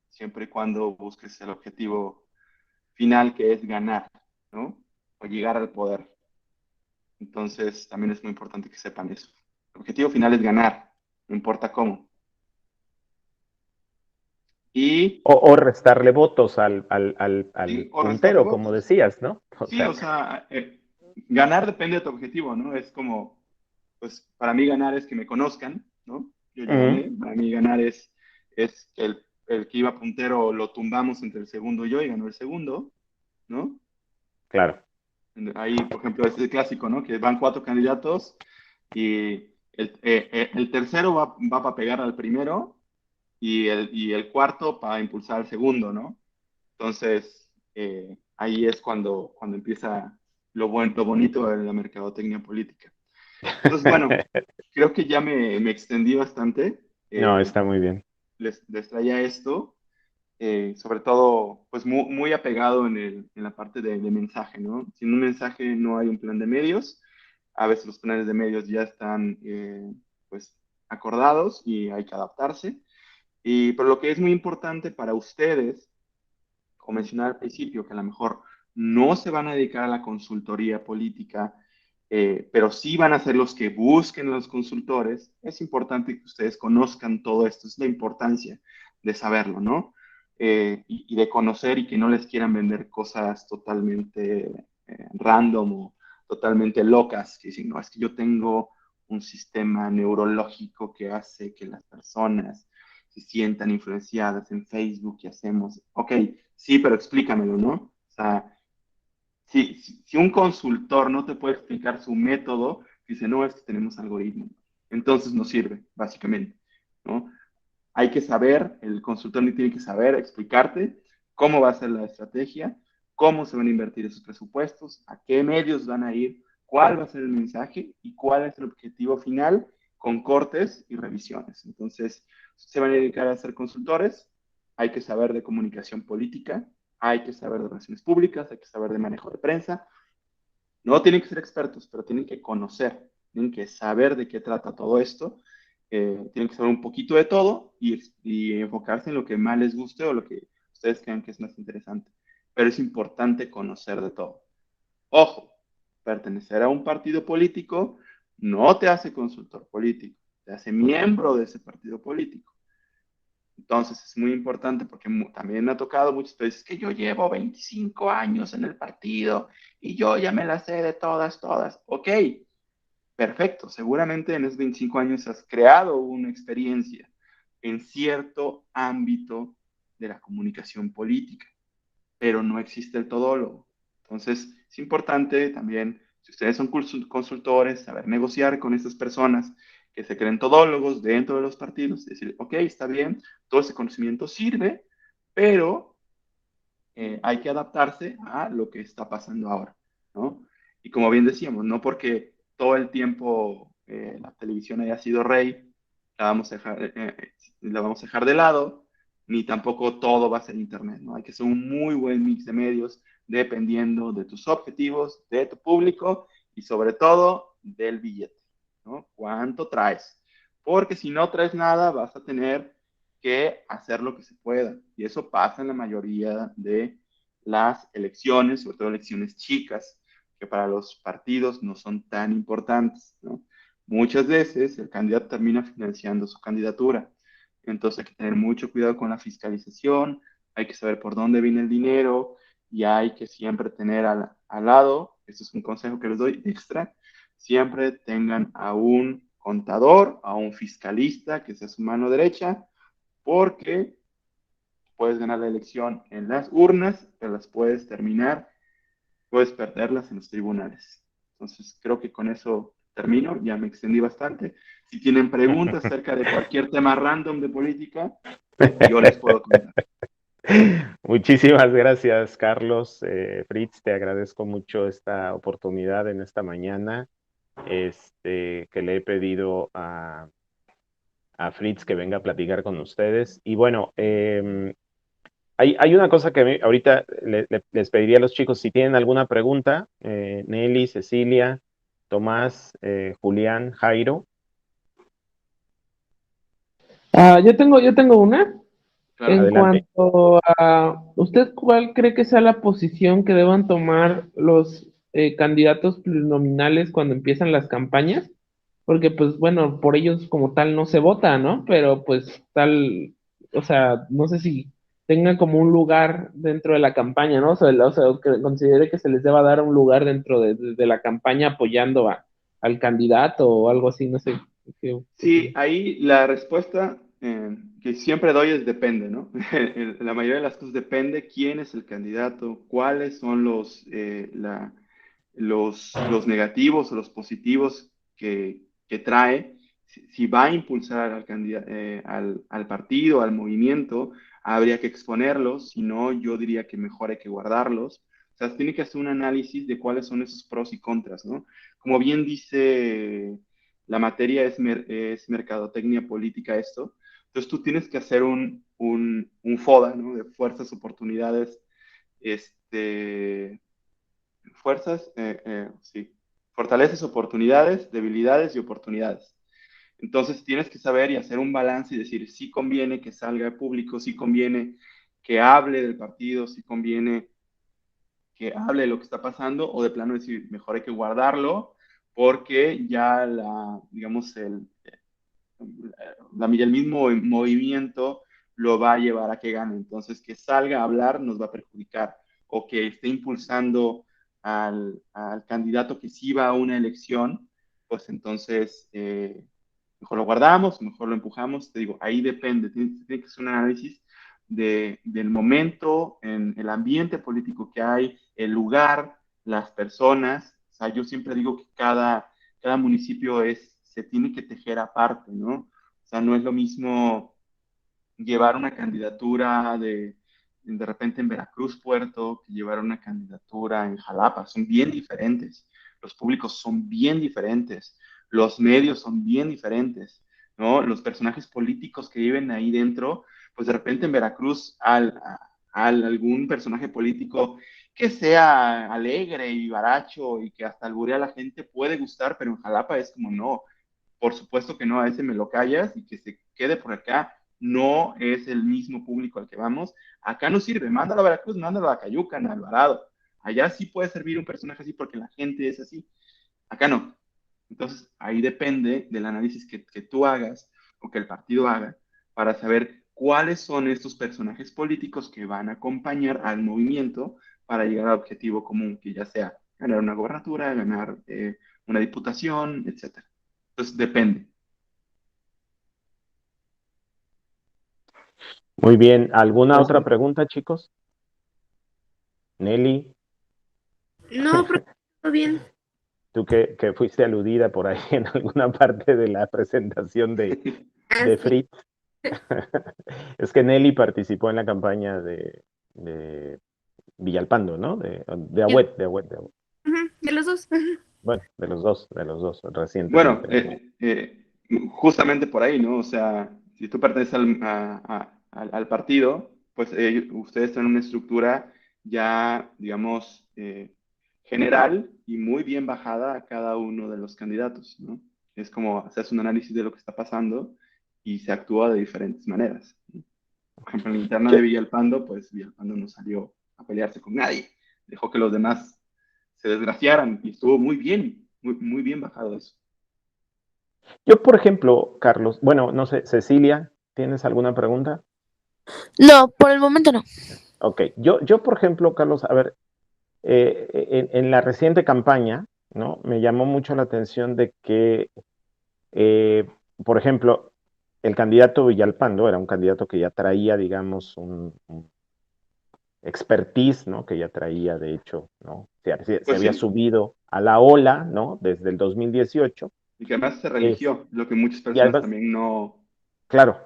siempre y cuando busques el objetivo final, que es ganar, ¿no? O llegar al poder. Entonces, también es muy importante que sepan eso. El objetivo final es ganar, no importa cómo. Y O restarle votos al sí, o restarle puntero, como votos. decías, ¿no? O Sí, o sea, sea, ganar depende de tu objetivo, ¿no? Es como, pues para mí ganar es que me conozcan, ¿no? Yo ya ujú, gané, para mí ganar es que el que iba puntero lo tumbamos entre el segundo y yo y ganó el segundo, ¿no? claro. Ahí, por ejemplo, es el clásico, ¿no? Que van 4 candidatos y el tercero va para pegar al primero y el cuarto para impulsar al segundo, ¿no? Entonces, ahí es cuando empieza lo bonito de la mercadotecnia política. Entonces, bueno, creo que ya me extendí bastante. No, Eh, está muy bien. les traía esto, sobre todo, pues muy apegado en la parte de mensaje, ¿no? Sin un mensaje no hay un plan de medios. A veces los planes de medios ya están, pues, acordados y hay que adaptarse. Pero lo que es muy importante para ustedes, como mencionaba al principio, que a lo mejor no se van a dedicar a la consultoría política, pero sí van a ser los que busquen a los consultores, es importante que ustedes conozcan todo esto, es la importancia de saberlo, ¿no? Y de conocer y que no les quieran vender cosas totalmente random o totalmente locas, que dicen, no, es que yo tengo un sistema neurológico que hace que las personas se sientan influenciadas en Facebook y hacemos, ok, sí, pero explícamelo, ¿no? O sea, si un consultor no te puede explicar su método, dice, no, es que tenemos algoritmo, entonces no sirve, básicamente, ¿no? Hay que saber, el consultor tiene que saber explicarte cómo va a ser la estrategia, cómo se van a invertir esos presupuestos, a qué medios van a ir, cuál va a ser el mensaje y cuál es el objetivo final con cortes y revisiones. Entonces, si se van a dedicar a ser consultores, hay que saber de comunicación política, hay que saber de relaciones públicas, hay que saber de manejo de prensa. No tienen que ser expertos, pero tienen que conocer, tienen que saber de qué trata todo esto, tienen que saber un poquito de todo y enfocarse en lo que más les guste o lo que ustedes crean que es más interesante. Pero es importante conocer de todo. Ojo, pertenecer a un partido político no te hace consultor político, te hace miembro de ese partido político. Entonces es muy importante porque también me ha tocado muchas veces que yo llevo 25 años en el partido y yo ya me la sé de todas, todas. Ok, perfecto. Seguramente en esos 25 años has creado una experiencia en cierto ámbito de la comunicación política, pero no existe el todólogo. Entonces es importante también, si ustedes son consultores, saber negociar con estas personas que se creen todólogos dentro de los partidos, decir, ok, está bien, todo ese conocimiento sirve, pero hay que adaptarse a lo que está pasando ahora, ¿no? Y como bien decíamos, no porque todo el tiempo la televisión haya sido rey, la vamos a dejar de lado, ni tampoco todo va a ser Internet, ¿no? Hay que hacer un muy buen mix de medios dependiendo de tus objetivos, de tu público y sobre todo del billete, ¿no? ¿Cuánto traes? Porque si no traes nada, vas a tener que hacer lo que se pueda. Y eso pasa en la mayoría de las elecciones, sobre todo elecciones chicas, que para los partidos no son tan importantes, ¿no? Muchas veces el candidato termina financiando su candidatura. Entonces hay que tener mucho cuidado con la fiscalización, hay que saber por dónde viene el dinero y hay que siempre tener al lado, esto es un consejo que les doy extra, siempre tengan a un contador, a un fiscalista que sea su mano derecha, porque puedes ganar la elección en las urnas, pero las puedes perderlas en los tribunales. Entonces, creo que con eso termino, ya me extendí bastante. Si tienen preguntas acerca de cualquier tema random de política, yo les puedo contar. Muchísimas gracias, Carlos. Fritz, te agradezco mucho esta oportunidad en esta mañana. que le he pedido a Fritz que venga a platicar con ustedes. Y bueno, hay una cosa que ahorita les pediría a los chicos, si tienen alguna pregunta, Nelly, Cecilia, Tomás, Julián, Jairo. Yo tengo una. Claro. En Adelante. cuanto a, ¿usted cuál cree que sea la posición que deban tomar los candidatos plurinominales cuando empiezan las campañas? Porque, pues, bueno, por ellos como tal no se vota, ¿no? Pero, pues, tal, o sea, no sé si tengan como un lugar dentro de la campaña, ¿no? O sea, que considere que se les deba dar un lugar dentro de la campaña apoyando al candidato o algo así, no sé. Sí, ahí la respuesta que siempre doy es depende, ¿no? La mayoría de las cosas depende quién es el candidato, cuáles son los negativos o los positivos que trae, si va a impulsar al, al partido, al movimiento, habría que exponerlos, si no, yo diría que mejor hay que guardarlos. O sea, tiene que hacer un análisis de cuáles son esos pros y contras, ¿no? Como bien dice la materia es mercadotecnia política esto. Entonces tú tienes que hacer un FODA, ¿no? De fuerzas, oportunidades, fuerzas, sí, fortalezas, oportunidades, debilidades y oportunidades. Entonces tienes que saber y hacer un balance y decir si conviene que salga al público, si conviene que hable del partido, si conviene que hable de lo que está pasando o de plano decir mejor hay que guardarlo porque ya digamos, el mismo movimiento lo va a llevar a que gane. Entonces, que salga a hablar nos va a perjudicar o que esté impulsando al candidato que sí va a una elección, pues entonces mejor lo guardamos, mejor lo empujamos. Te digo, ahí depende, tiene que ser un análisis del momento, en el ambiente político que hay, el lugar, las personas. O sea, yo siempre digo que cada municipio se tiene que tejer aparte, ¿no? O sea, no es lo mismo llevar una candidatura de repente en Veracruz, Puerto, que llevar una candidatura en Jalapa. Son bien diferentes. Los públicos son bien diferentes. Los medios son bien diferentes, ¿no? Los personajes políticos que viven ahí dentro, pues de repente en Veracruz, algún personaje político que sea alegre y baracho y que hasta alburea a la gente puede gustar, pero en Jalapa es como no, por supuesto que no, a ese me lo callas y que se quede por acá. No es el mismo público al que vamos. Acá no sirve. Mándalo a Veracruz, mándalo a Cayucan, a Alvarado. Allá sí puede servir un personaje así porque la gente es así. Acá no. Entonces, ahí depende del análisis que tú hagas o que el partido haga para saber cuáles son estos personajes políticos que van a acompañar al movimiento para llegar al objetivo común, que ya sea ganar una gobernatura, ganar una diputación, etcétera. Entonces, depende. Muy bien. ¿Alguna Pues, otra pregunta, chicos? Nelly, No, pero todo bien. tú que fuiste aludida por ahí en alguna parte de la presentación de Sí. Fritz. Es que Nelly participó en la campaña de Villalpando, ¿no? De Agüet, de Agüet, de Agüet. De los dos. Bueno, de los dos, Bueno, recientemente. justamente por ahí, ¿no? O sea, si tú perteneces al partido, pues ustedes tienen una estructura ya, digamos, general y muy bien bajada a cada uno de los candidatos, ¿no? Es como hacerse un análisis de lo que está pasando y se actúa de diferentes maneras, ¿no? Por ejemplo, en la interna de Villalpando, pues Villalpando no salió a pelearse con nadie, dejó que los demás se desgraciaran y estuvo muy bien, muy bien bajado eso. Yo, por ejemplo, Carlos, bueno, no sé, Cecilia, ¿tienes alguna pregunta? No, por el momento no. Ok, yo por ejemplo, Carlos, a ver, en la reciente campaña, ¿no? Me llamó mucho la atención de que, eh, por ejemplo, el candidato Villalpando era un candidato que ya traía, digamos, un expertise, ¿no? Que ya traía, de hecho, ¿no? Se Pues había sí, subido a la ola, ¿no? Desde el 2018. y que además se Es, religió, lo que muchas y personas además, también no. claro,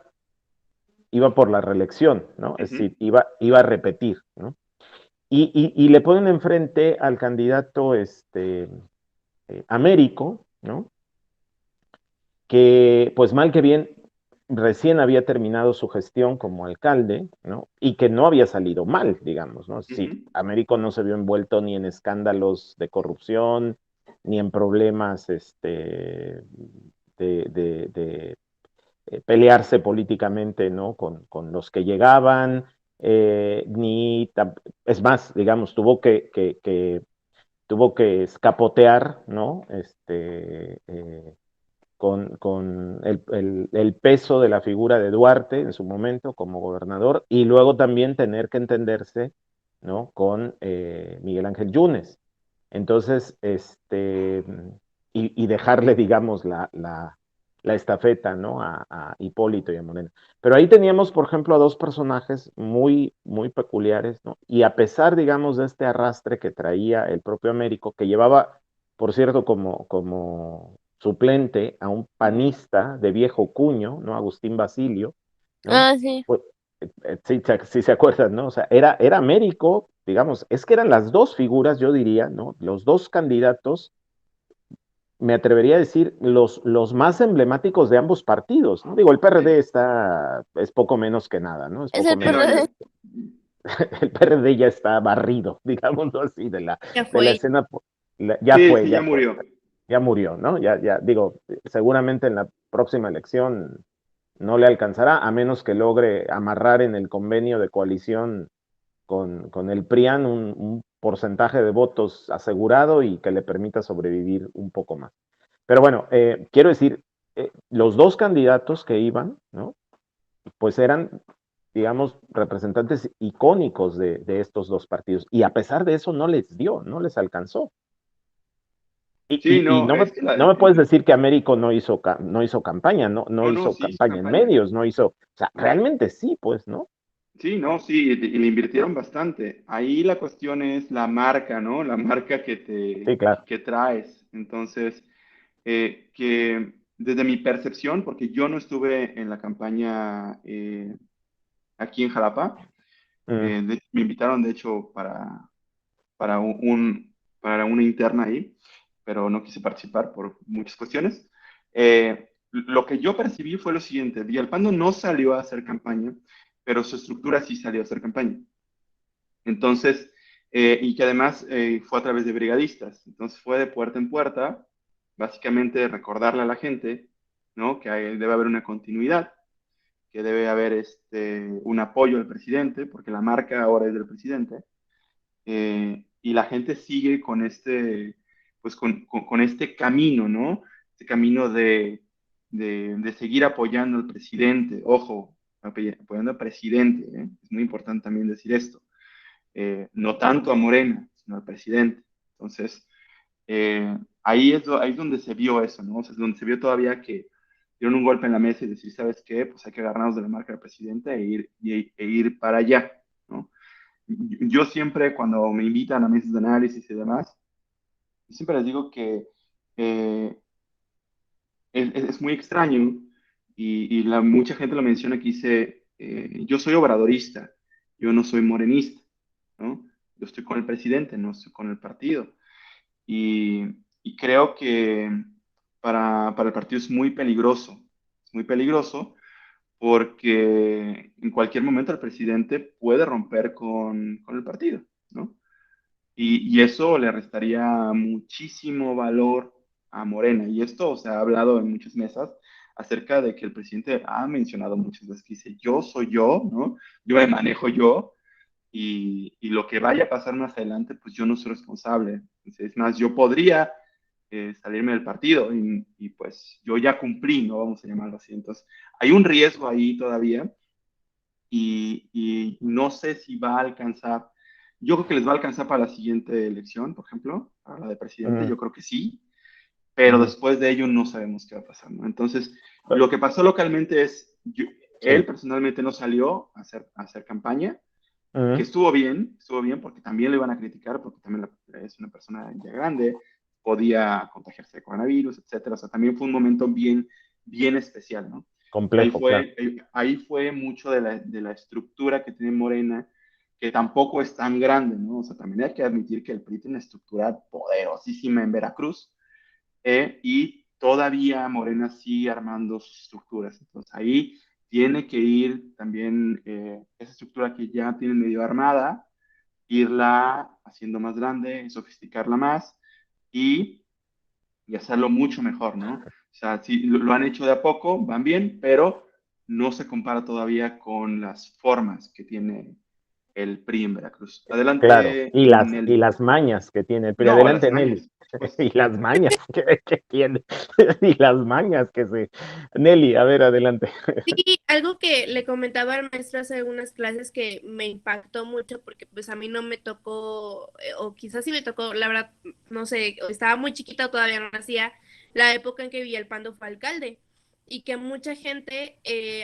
iba por la reelección, ¿no? Es Ujú. decir, iba a repetir, ¿no? Y le ponen enfrente al candidato Américo, ¿no? Que, pues mal que bien, recién había terminado su gestión como alcalde, ¿no? Y que no había salido mal, digamos, ¿no? Sí, Américo no se vio envuelto ni en escándalos de corrupción, ni en problemas de pelearse políticamente, ¿no? Con los que llegaban, es más, digamos, tuvo que escapotear, ¿no? Con el peso de la figura de Duarte en su momento como gobernador y luego también tener que entenderse, ¿no? Con Miguel Ángel Yunes. Entonces, y dejarle, digamos, la estafeta, ¿no? A Hipólito y a Moreno. Pero ahí teníamos, por ejemplo, a dos personajes muy, muy peculiares, ¿no? Y a pesar, digamos, de este arrastre que traía el propio Américo, que llevaba, por cierto, como suplente a un panista de viejo cuño, ¿no? Agustín Basilio, ¿no? Ah, sí. Pues, sí se acuerdan, ¿no? O sea, era Américo, digamos, es que eran las dos figuras, yo diría, ¿no? Los dos candidatos, me atrevería a decir, los más emblemáticos de ambos partidos, ¿no? Digo, el PRD es poco menos que nada, ¿no? Es Es poco el menos. PRD. El PRD ya está barrido, digámoslo así, Ya de la fue. escena, Sí, ya murió, ¿no? Digo, seguramente en la próxima elección no le alcanzará, a menos que logre amarrar en el convenio de coalición con el PRIAN un porcentaje de votos asegurado y que le permita sobrevivir un poco más. Pero bueno, quiero decir, los dos candidatos que iban, ¿no? Pues eran, digamos, representantes icónicos de estos dos partidos. Y a pesar de eso no les dio, no les alcanzó. Sí, Y no, es que no me puedes decir que Américo no hizo campaña, no no, hizo sí hizo campaña en campaña. medios, o sea, realmente sí, pues, ¿no? Sí, no, sí, y le invirtieron bastante. Ahí la cuestión es la marca, ¿no? La marca Sí, claro. que traes. Entonces, que desde mi percepción, porque yo no estuve en la campaña aquí en Jalapa, Mm, me invitaron, de hecho, para para una interna ahí, pero no quise participar por muchas cuestiones. Lo que yo percibí fue lo siguiente: Villalpando no salió a hacer campaña, pero su estructura sí salió a hacer campaña. Entonces, y que además fue a través de brigadistas. Entonces fue de puerta en puerta, básicamente recordarle a la gente, ¿no? Que debe haber una continuidad, que debe haber un apoyo al presidente, porque la marca ahora es del presidente, y la gente sigue con pues con este camino, ¿no? Este camino de seguir apoyando al presidente. Ojo, apoyando al presidente, ¿eh? Es muy importante también decir esto. No tanto a Morena, sino al presidente. Entonces, ahí es donde se vio eso, ¿no? O sea, es donde se vio todavía que dieron un golpe en la mesa y decir, ¿sabes qué? Pues hay que agarrarnos de la marca del presidente e ir para allá, ¿no? Yo siempre, cuando me invitan a mesas de análisis y demás, siempre les digo que eh, es muy extraño y mucha gente lo menciona que dice, yo soy obradorista, yo no soy morenista, ¿no? Yo estoy con el presidente, no estoy con el partido. Y, y creo que para el partido es muy peligroso porque en cualquier momento el presidente puede romper con el partido, ¿no? Y eso le restaría muchísimo valor a Morena. Y esto se ha hablado en muchas mesas acerca de que el presidente ha mencionado muchas veces que dice, yo soy yo, ¿no? Yo me manejo yo y lo que vaya a pasar más adelante, pues yo no soy responsable. Entonces, es más, yo podría salirme del partido y pues yo ya cumplí, ¿no? Vamos a llamarlo así. Entonces, hay un riesgo ahí todavía y no sé si va a alcanzar. Yo creo que les va a alcanzar para la siguiente elección, por ejemplo, para la de presidente, mm, yo creo que sí, pero mm. después de ello no sabemos qué va a pasar, ¿no? Entonces, lo que pasó localmente es, él Sí. personalmente no salió a hacer campaña, que Mm, estuvo bien porque también le iban a criticar, porque también es una persona ya grande, podía contagiarse de coronavirus, etcétera. O sea, también fue un momento bien especial, ¿no? complejo, claro. Ahí fue mucho de la estructura que tiene Morena, que tampoco es tan grande, ¿no? O sea, también hay que admitir que el PRI tiene una estructura poderosísima en Veracruz, y todavía Morena sigue armando sus estructuras. Entonces ahí tiene que ir también esa estructura que ya tiene medio armada, irla haciendo más grande, sofisticarla más y, y hacerlo mucho mejor, ¿no? O sea, sí, lo han hecho de a poco, van bien, pero no se compara todavía con las formas que tiene el PRI en Veracruz. Claro, Adelante, y Nelly. las mañas que tiene, pero No, las adelante, Nelly. mañas, pues. Y las mañas que tiene, y las mañas que se. Nelly, a ver, adelante. Sí, algo que le comentaba al maestro hace algunas clases que me impactó mucho porque pues a mí no me tocó, o quizás sí me tocó, la verdad, no sé, estaba muy chiquita, todavía no nacía, la época en que Villalpando fue alcalde y que mucha gente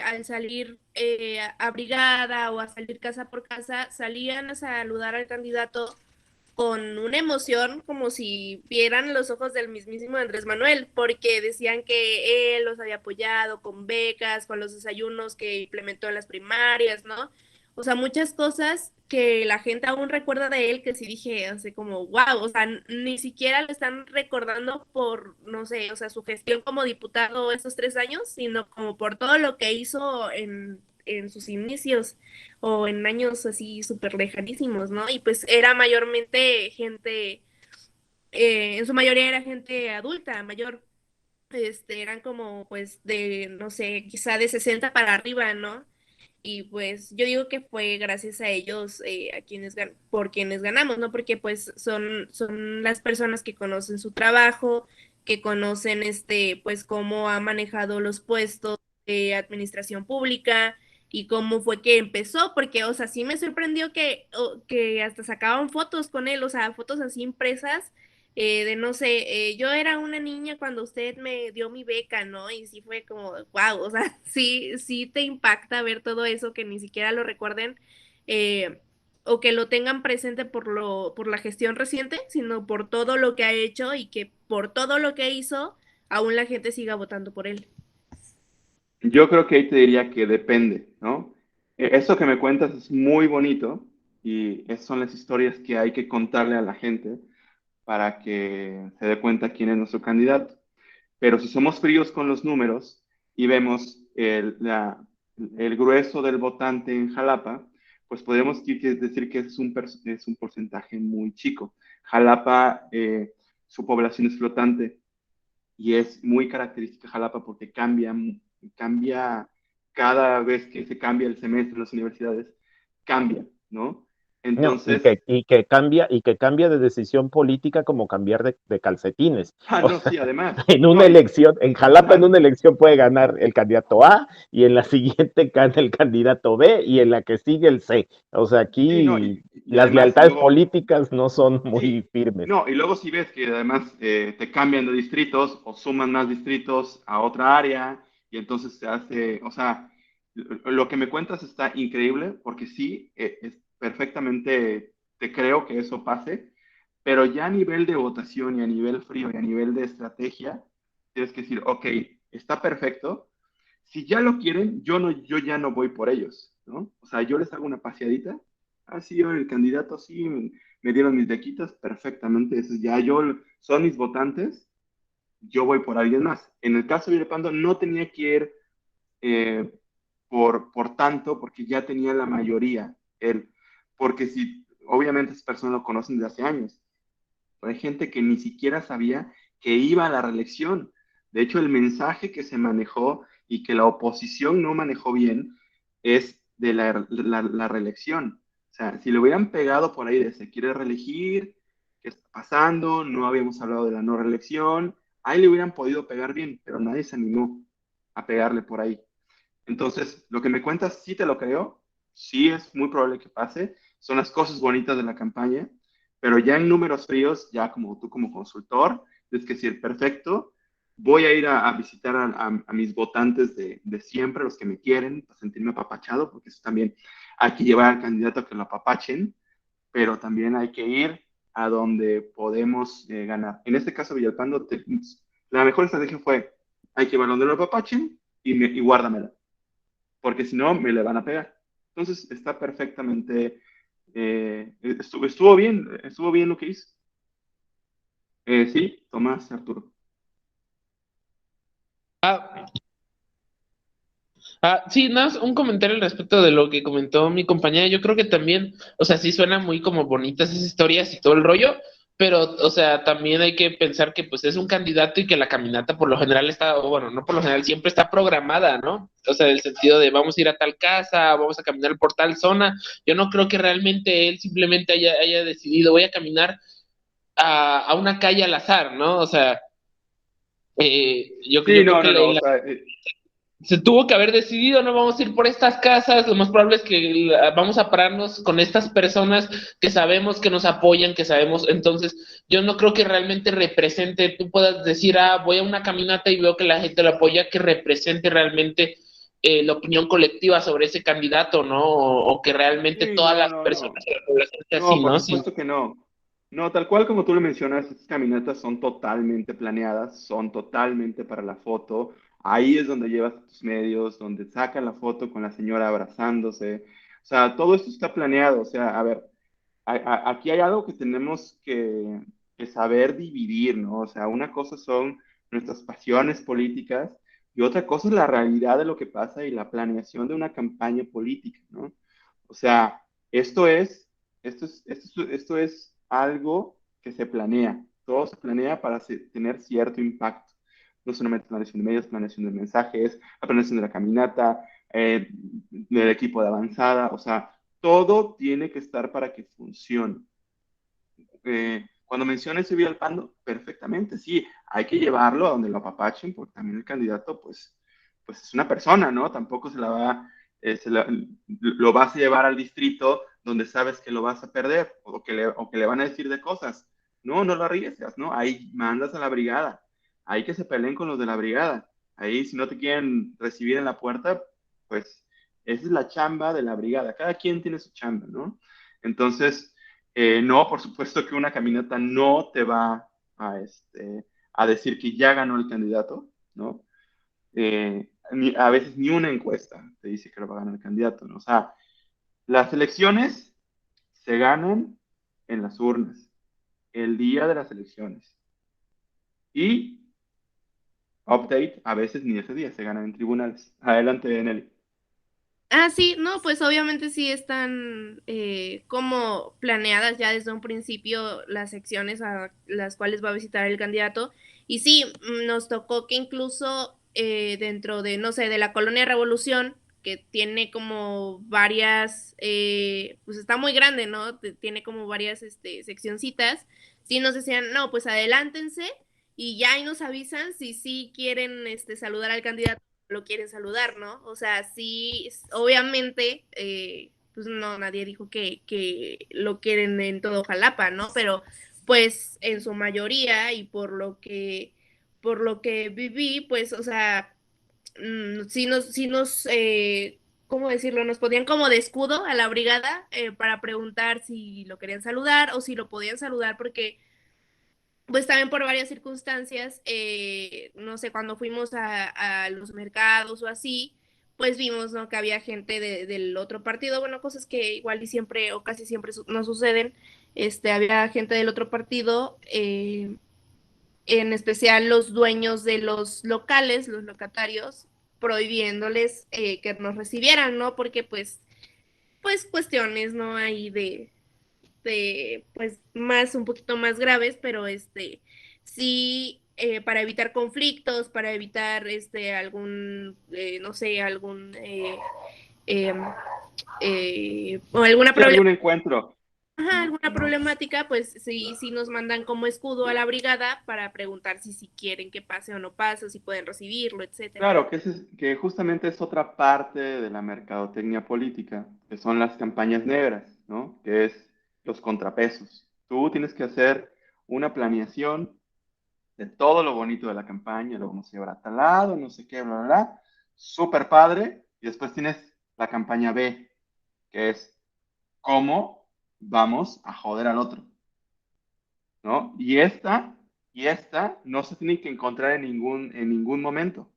al salir abrigada o a salir casa por casa salían a saludar al candidato con una emoción como si vieran los ojos del mismísimo Andrés Manuel, porque decían que él los había apoyado con becas, con los desayunos que implementó en las primarias, ¿no? O sea, muchas cosas que la gente aún recuerda de él, que sí dije, o sea, como, wow, o sea, ni siquiera lo están recordando por, no sé, o sea, su gestión como diputado esos 3 años, sino como por todo lo que hizo en sus inicios o en años así súper lejanísimos, ¿no? Y pues era mayormente gente, en su mayoría era gente adulta, mayor, eran como pues de, no sé, quizá de 60 para arriba, ¿no? Y pues yo digo que fue gracias a ellos a quienes por quienes ganamos, ¿no? Porque pues son las personas que conocen su trabajo, que conocen pues cómo ha manejado los puestos de administración pública y cómo fue que empezó, porque, o sea, sí me sorprendió que hasta sacaban fotos con él, o sea, fotos así impresas de no sé, yo era una niña cuando usted me dio mi beca, ¿no? Y sí fue como, wow, o sea, sí te impacta ver todo eso, que ni siquiera lo recuerden o que lo tengan presente por la gestión reciente, sino por todo lo que ha hecho y que por todo lo que hizo, aún la gente siga votando por él. Yo creo que ahí te diría que depende, ¿no? Eso que me cuentas es muy bonito y esas son las historias que hay que contarle a la gente para que se dé cuenta quién es nuestro candidato. Pero si somos fríos con los números y vemos el grueso del votante en Jalapa, pues podemos decir que es un porcentaje muy chico. Jalapa, su población es flotante y es muy característica Jalapa porque cambia cada vez que se cambia el semestre en las universidades, cambia, ¿no? No, Entonces, y que cambia de decisión política como cambiar de calcetines. O no, sea, sí, además, en una no, elección, en Jalapa en además, una elección puede ganar el candidato A y en la siguiente gana el candidato B y en la que sigue el C. O sea, sí, no, aquí y las además lealtades luego, políticas no son muy sí, firmes. no, y luego si ves que además te cambian de distritos o suman más distritos a otra área y entonces se hace, o sea, lo que me cuentas está increíble porque sí, es perfectamente, te creo que eso pase, pero ya a nivel de votación y a nivel frío y a nivel de estrategia, tienes que decir, ok, está perfecto. Si ya lo quieren, yo ya no voy por ellos, ¿no? O sea, yo les hago una paseadita. Ah, sí, yo, el candidato, sí, me dieron mis bequitas, perfectamente. Eso ya son mis votantes, yo voy por alguien más. En el caso de Villalpando no tenía que ir eh, por tanto, porque ya tenía la mayoría él. Porque si, obviamente, esas personas lo conocen desde hace años. Hay gente que ni siquiera sabía que iba a la reelección. De hecho, el mensaje que se manejó y que la oposición no manejó bien es de la reelección. O sea, si le hubieran pegado por ahí de se quiere reelegir, qué está pasando, no habíamos hablado de la no reelección, ahí le hubieran podido pegar bien, pero nadie se animó a pegarle por ahí. Entonces, lo que me cuentas, sí te lo creo, sí es muy probable que pase, son las cosas bonitas de la campaña, pero ya en números fríos, ya como tú como consultor, es que decir, perfecto, voy a ir a visitar a mis votantes de siempre, los que me quieren, para sentirme apapachado, porque eso también hay que llevar al candidato a que lo apapachen, pero también hay que ir a donde podemos ganar. En este caso, Villalpando, la mejor estrategia fue, hay que llevar donde lo apapachen y guárdamela porque si no, me le van a pegar. Entonces, está perfectamente, estuvo bien lo que hizo. Sí, Tomás, Arturo. Ah, sí, nada más un comentario al respecto de lo que comentó mi compañera. Yo creo que también, o sea, sí suena muy como bonitas esas historias y todo el rollo, pero, o sea, también hay que pensar que pues es un candidato y que la caminata por lo general está, o bueno, no por lo general, siempre está programada, ¿no? O sea, en el sentido de vamos a ir a tal casa, vamos a caminar por tal zona. Yo no creo que realmente él simplemente haya decidido, voy a caminar a una calle al azar, ¿no? O sea, Sí, yo creo no, que no, no, o la, sea, se tuvo que haber decidido, no vamos a ir por estas casas, lo más probable es que vamos a pararnos con estas personas que sabemos que nos apoyan, que sabemos, entonces yo no creo que realmente represente, tú puedas decir, voy a una caminata y veo que la gente lo apoya, que represente realmente la opinión colectiva sobre ese candidato, ¿no? O que realmente sí, todas no, las no, personas no. de la población sea No, así, por ¿no? Sí. supuesto que no. No, tal cual como tú lo mencionas, estas caminatas son totalmente planeadas, son totalmente para la foto. Ahí es donde llevas tus medios, donde sacan la foto con la señora abrazándose. O sea, todo esto está planeado. O sea, a ver, aquí hay algo que tenemos que saber dividir, ¿no? O sea, una cosa son nuestras pasiones políticas y otra cosa es la realidad de lo que pasa y la planeación de una campaña política, ¿no? O sea, esto es, esto es algo que se planea. Todo se planea para tener cierto impacto. No solamente planeación de medios, planeación de mensajes, la planeación de la caminata, del equipo de avanzada. O sea, todo tiene que estar para que funcione. Cuando mencionas ese al pando, perfectamente, sí, hay que llevarlo a donde lo apapachen, porque también el candidato, pues es una persona, ¿no? Tampoco lo vas a llevar al distrito donde sabes que lo vas a perder o que le van a decir de cosas. No, no lo arriesgas, ¿no? Ahí mandas a la brigada, ahí que se peleen con los de la brigada. Ahí, si no te quieren recibir en la puerta, pues esa es la chamba de la brigada. Cada quien tiene su chamba, ¿no? Entonces, no, por supuesto que una caminata no te va a decir que ya ganó el candidato, ¿no? A veces ni una encuesta te dice que lo va a ganar el candidato, ¿no? O sea, las elecciones se ganan en las urnas, el día de las elecciones. Y, update, a veces ni ese día se ganan en tribunales. Adelante, Nelly. Sí, no, pues obviamente sí están como planeadas ya desde un principio las secciones a las cuales va a visitar el candidato. Y sí, nos tocó que incluso dentro de, no sé, de la Colonia Revolución, que tiene como varias, pues está muy grande, ¿no? Tiene como varias seccioncitas. Sí nos decían, no, pues adelántense y ya ahí nos avisan si sí quieren saludar al candidato lo quieren saludar, ¿no? O sea, sí, obviamente, pues no, nadie dijo que lo quieren en todo Jalapa, ¿no? Pero pues en su mayoría y por lo que viví, pues, o sea, sí nos ¿cómo decirlo? Nos ponían como de escudo a la brigada para preguntar si lo querían saludar o si lo podían saludar porque pues también por varias circunstancias, no sé, cuando fuimos a los mercados o así, pues vimos, ¿no? Que había gente del otro partido, bueno, cosas que igual y siempre o casi siempre no suceden, había gente del otro partido, en especial los dueños de los locales, los locatarios, prohibiéndoles que nos recibieran, ¿no? Porque pues cuestiones, ¿no? Ahí pues más un poquito más graves, pero sí para evitar conflictos, para evitar algún no sé, algún eh, o alguna Sí, algún encuentro. alguna problemática, pues sí nos mandan como escudo a la brigada para preguntar si quieren que pase o no pase, o si pueden recibirlo, etcétera. Claro, que justamente es otra parte de la mercadotecnia política, que son las campañas negras, ¿no? Que es los contrapesos. Tú tienes que hacer una planeación de todo lo bonito de la campaña, lo vamos a llevar a tal lado, no sé qué, bla, bla, bla. Súper padre. Y después tienes la campaña B, que es cómo vamos a joder al otro, ¿no? Y esta no se tiene que encontrar en ningún momento.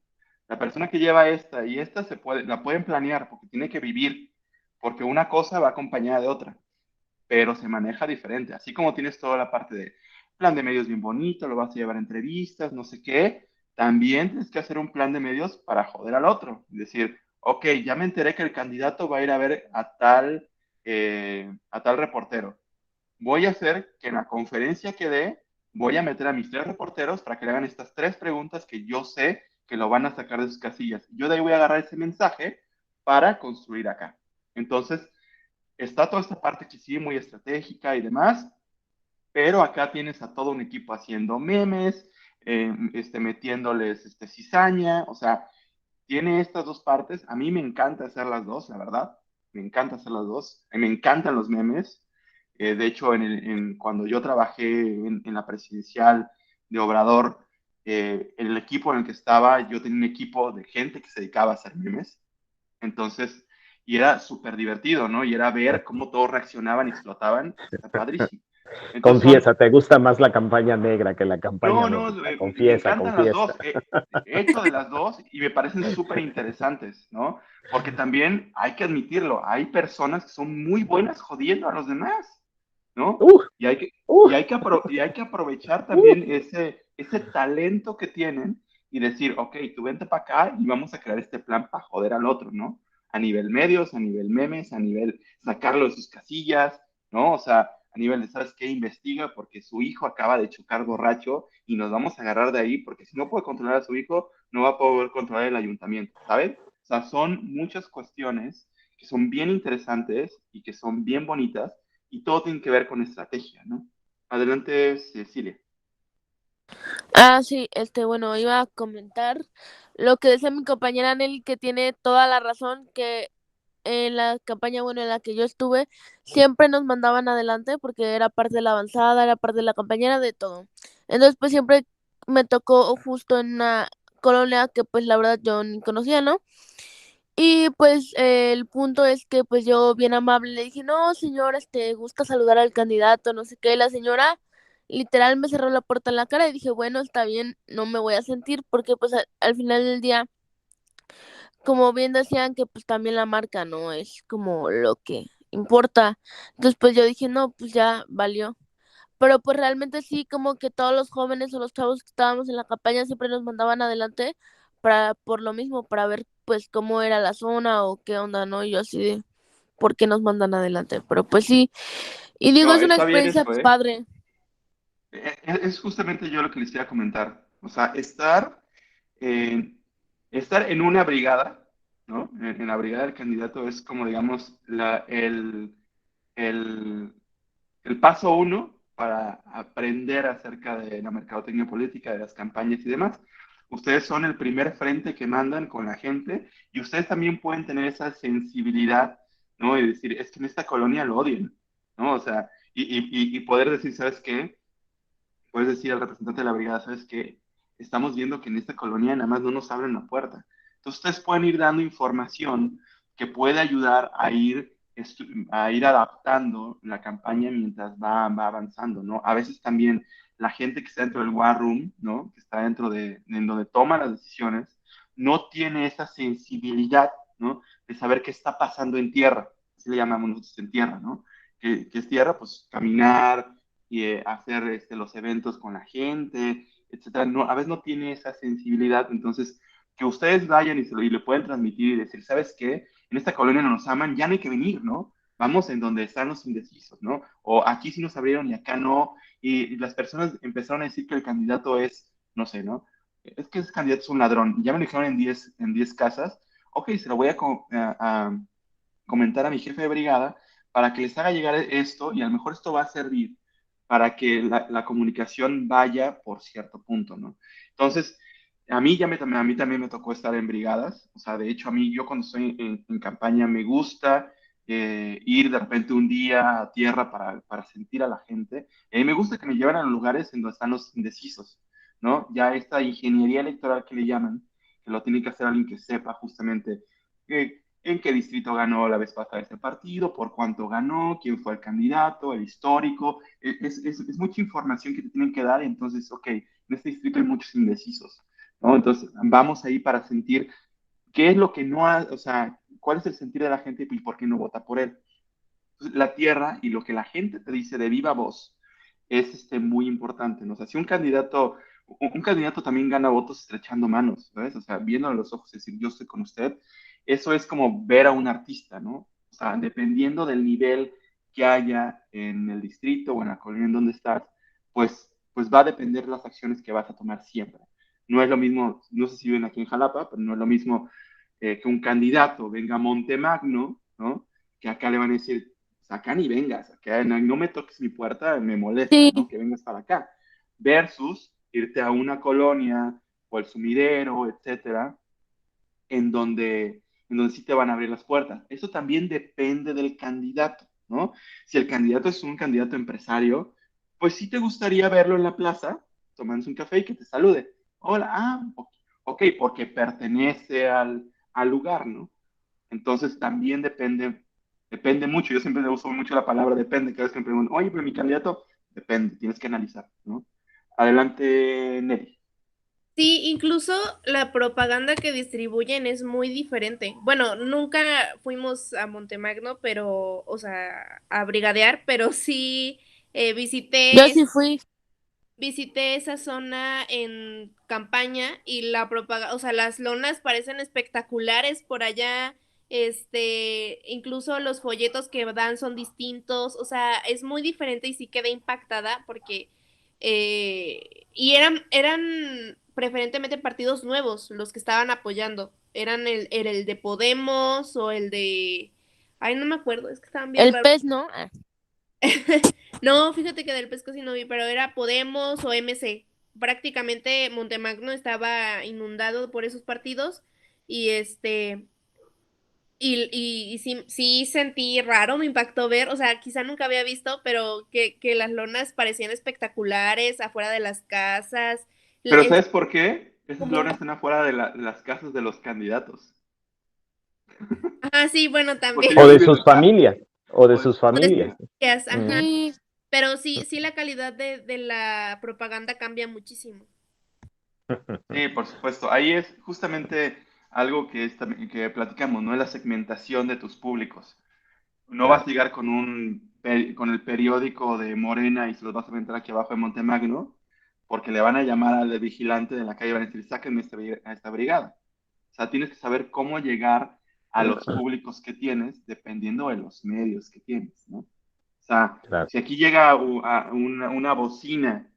La persona que lleva esta y esta la pueden planear porque tiene que vivir, porque una cosa va acompañada de otra, pero se maneja diferente. Así como tienes toda la parte de plan de medios bien bonito, lo vas a llevar a entrevistas, no sé qué, también tienes que hacer un plan de medios para joder al otro. Es decir, ok, ya me enteré que el candidato va a ir a ver a tal reportero. Voy a hacer que en la conferencia que dé, voy a meter a mis 3 reporteros para que le hagan estas 3 preguntas que yo sé que lo van a sacar de sus casillas. Yo de ahí voy a agarrar ese mensaje para construir acá. Entonces, está toda esta parte que sí, muy estratégica y demás, pero acá tienes a todo un equipo haciendo memes, metiéndoles cizaña, o sea, tiene estas 2 partes. A mí me encanta hacer las dos, la verdad. Me encanta hacer las dos. Me encantan los memes. De hecho, cuando yo trabajé en la presidencial de Obrador, en el equipo en el que estaba, yo tenía un equipo de gente que se dedicaba a hacer memes. Entonces, y era súper divertido, ¿no? Y era ver cómo todos reaccionaban y explotaban. Está padrísimo. Entonces Confiesa, ¿te gusta más la campaña negra que la campaña no, bonita? me Confiesa, encantan las confiesa. dos. He hecho de las dos y me parecen súper interesantes, ¿no? Porque también hay que admitirlo, hay personas que son muy buenas jodiendo a los demás, ¿no? Y hay que, y hay que aprovechar también ese talento que tienen y decir, ok, tú vente para acá y vamos a crear este plan para joder al otro, ¿no? A nivel medios, a nivel memes, a nivel sacarlo de sus casillas, ¿no? O sea, a nivel de, ¿sabes qué? Investiga porque su hijo acaba de chocar borracho y nos vamos a agarrar de ahí porque si no puede controlar a su hijo, no va a poder controlar el ayuntamiento, ¿sabes? O sea, son muchas cuestiones que son bien interesantes y que son bien bonitas y todo tiene que ver con estrategia, ¿no? Adelante, Cecilia. Ah, sí, bueno, iba a comentar lo que decía mi compañera Nelly, que tiene toda la razón, que en la campaña, bueno, en la que yo estuve, siempre nos mandaban adelante porque era parte de la avanzada, era parte de la campañera, de todo. Entonces, pues siempre me tocó justo en una colonia que pues la verdad yo ni conocía, ¿no? Y pues el punto es que pues yo bien amable le dije, no, señor, gusta saludar al candidato, no sé qué, y la señora literal me cerró la puerta en la cara y dije, bueno, está bien, no me voy a sentir porque pues al final del día, como bien decían que pues también la marca no es como lo que importa. Entonces pues yo dije, no, pues ya valió. Pero pues realmente sí, como que todos los jóvenes o los chavos que estábamos en la campaña siempre nos mandaban adelante por lo mismo, para ver pues cómo era la zona o qué onda, ¿no? Y yo así de, ¿por qué nos mandan adelante? Pero pues sí, y digo, No, es una está bien experiencia eso, ¿eh? padre. Es justamente yo lo que les iba a comentar. O sea, estar en una brigada, ¿no? En la brigada del candidato es como, digamos, el, el paso 1 para aprender acerca de la mercadotecnia política, de las campañas y demás. Ustedes son el primer frente que mandan con la gente y ustedes también pueden tener esa sensibilidad, ¿no? Y decir, es que en esta colonia lo odian, ¿no? O sea, y poder decir, ¿sabes qué? Puedes decir al representante de la brigada, ¿sabes qué? Estamos viendo que en esta colonia nada más no nos abren la puerta. Entonces ustedes pueden ir dando información que puede ayudar a ir adaptando la campaña mientras va avanzando, ¿no? A veces también la gente que está dentro del war room, ¿no? Que está en donde toma las decisiones, no tiene esa sensibilidad, ¿no? De saber qué está pasando en tierra. Así le llamamos nosotros en tierra, ¿no? Que es tierra, pues caminar, y hacer los eventos con la gente, etcétera. No, a veces no tiene esa sensibilidad, entonces que ustedes vayan y le pueden transmitir y decir, ¿sabes qué? En esta colonia no nos aman, ya no hay que venir, ¿no? Vamos en donde están los indecisos, ¿no? O aquí sí nos abrieron y acá no. Y las personas empezaron a decir que el candidato es, no sé, ¿no? Es que ese candidato es un ladrón. Ya me lo dijeron en 10 casas. Ok, se lo voy a comentar a mi jefe de brigada para que les haga llegar esto y a lo mejor esto va a servir para que la comunicación vaya por cierto punto, ¿no? Entonces, a mí también me tocó estar en brigadas, o sea, de hecho a mí yo cuando estoy en campaña me gusta ir de repente un día a tierra para sentir a la gente, y me gusta que me lleven a los lugares en donde están los indecisos, ¿no? Ya esta ingeniería electoral que le llaman, que lo tiene que hacer alguien que sepa justamente en qué distrito ganó la vez pasada ese partido, por cuánto ganó, quién fue el candidato, el histórico. Es mucha información que te tienen que dar. Entonces, ok, en este distrito hay muchos indecisos, ¿no? Entonces, vamos ahí para sentir qué es lo que no ha, o sea, cuál es el sentir de la gente y por qué no vota por él. Entonces, la tierra y lo que la gente te dice de viva voz es muy importante, ¿no? O sea, si un candidato un candidato también gana votos estrechando manos, ¿sabes? O sea, viendo a los ojos y decir, yo estoy con usted, eso es como ver a un artista, ¿no? O sea, dependiendo del nivel que haya en el distrito o en la colonia en donde estás, pues va a depender de las acciones que vas a tomar siempre. No es lo mismo, no sé si viven aquí en Jalapa, pero no es lo mismo que un candidato venga a Montemagno, ¿no? Que acá le van a decir, acá ni vengas, acá no me toques mi puerta, me molesta, Sí, ¿no? Que vengas para acá. Versus irte a una colonia o el sumidero, etcétera, en donde sí te van a abrir las puertas. Eso también depende del candidato, ¿no? Si el candidato es un candidato empresario, pues sí te gustaría verlo en la plaza, tomándose un café y que te salude. Hola, ok, porque pertenece al lugar, ¿no? Entonces también depende mucho. Yo siempre uso mucho la palabra depende. Cada vez que me preguntan, oye, pero mi candidato, depende, tienes que analizar, ¿no? Adelante, Nelly. Sí, incluso la propaganda que distribuyen es muy diferente. Bueno, nunca fuimos a Montemagno, pero, o sea, a brigadear, pero sí yo sí fui. visité esa zona en campaña y la propaganda, o sea, las lonas parecen espectaculares por allá. Incluso los folletos que dan son distintos, o sea, es muy diferente y sí quedé impactada porque y eran preferentemente partidos nuevos los que estaban apoyando. Eran era el de Podemos o el de, ay, no me acuerdo, es que estaban bien El raros. pez, ¿no? No, fíjate que del Pesco sí no vi, pero era Podemos o MC. Prácticamente Montemagno estaba inundado por esos partidos y y sí, sí sentí raro, me impactó ver, o sea, quizá nunca había visto, pero que las lonas parecían espectaculares afuera de las casas. Pero Es ¿sabes por qué? Esas como, lonas están afuera de las casas de los candidatos. ah, sí, bueno, Porque también. O ellos de viven sus acá. familias, o de O de sus su familias. familia. Mm, Ajá. Sí, Pero sí, sí la calidad de la propaganda cambia muchísimo. Sí, por supuesto. Ahí es justamente algo que platicamos, ¿no? Es la segmentación de tus públicos. No vas Claro. a llegar con el periódico de Morena y se los vas a meter aquí abajo de Montemagno, porque le van a llamar al vigilante de la calle y van a decir, sáquenme a esta brigada. O sea, tienes que saber cómo llegar a los públicos que tienes dependiendo de los medios que tienes, ¿no? O sea, Claro. si aquí llega una bocina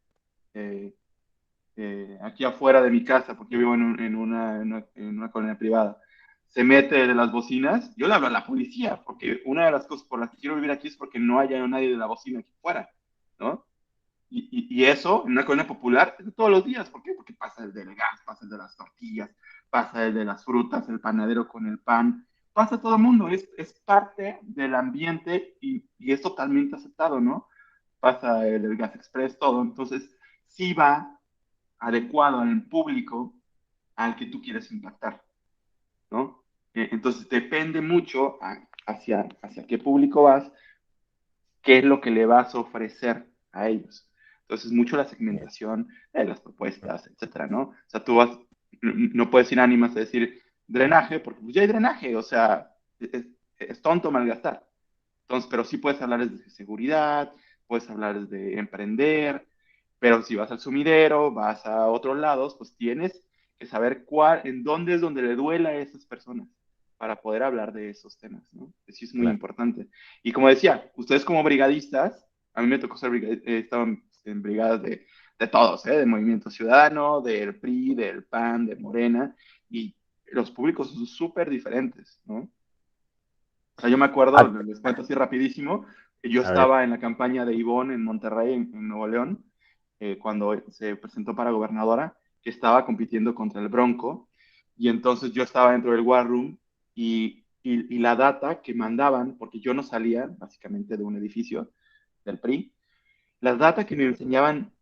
eh, aquí afuera de mi casa, porque yo vivo en una colonia privada, se mete de las bocinas, yo le hablo a la policía, porque una de las cosas por las que quiero vivir aquí es porque no haya nadie de la bocina aquí fuera, ¿no? Y eso, en una colonia popular, es de todos los días. ¿Por qué? Porque pasa el del gas, pasa el de las tortillas, pasa el de las frutas, el panadero con el pan, pasa todo el mundo, es parte del ambiente y es totalmente aceptado, ¿no? Pasa el del gas express, todo. Entonces, sí va adecuado al público al que tú quieres impactar, ¿no? Entonces, depende mucho hacia qué público vas, qué es lo que le vas a ofrecer a ellos. Entonces, mucho la segmentación de las propuestas, etcétera, ¿no? O sea, no puedes ir a ánimas a decir drenaje, porque pues ya hay drenaje, o sea, es tonto malgastar. Entonces, pero sí puedes hablar de seguridad, puedes hablar de emprender, pero si vas al sumidero, vas a otros lados, pues tienes que saber en dónde es donde le duela a esas personas para poder hablar de esos temas, ¿no? Eso es muy Claro. importante. Y como decía, ustedes como brigadistas, a mí me tocó ser brigadista, estaban en brigadas de todos, ¿eh? De Movimiento Ciudadano, del PRI, del PAN, de Morena, y los públicos son súper diferentes, ¿no? O sea, yo me acuerdo, Ah, les cuento así rapidísimo, que yo a ver, estaba en la campaña de Ivonne en Monterrey, en Nuevo León, cuando se presentó para gobernadora, que estaba compitiendo contra el Bronco, y entonces yo estaba dentro del War Room y la data que mandaban, porque yo no salía básicamente de un edificio del PRI, las data que me enseñaban,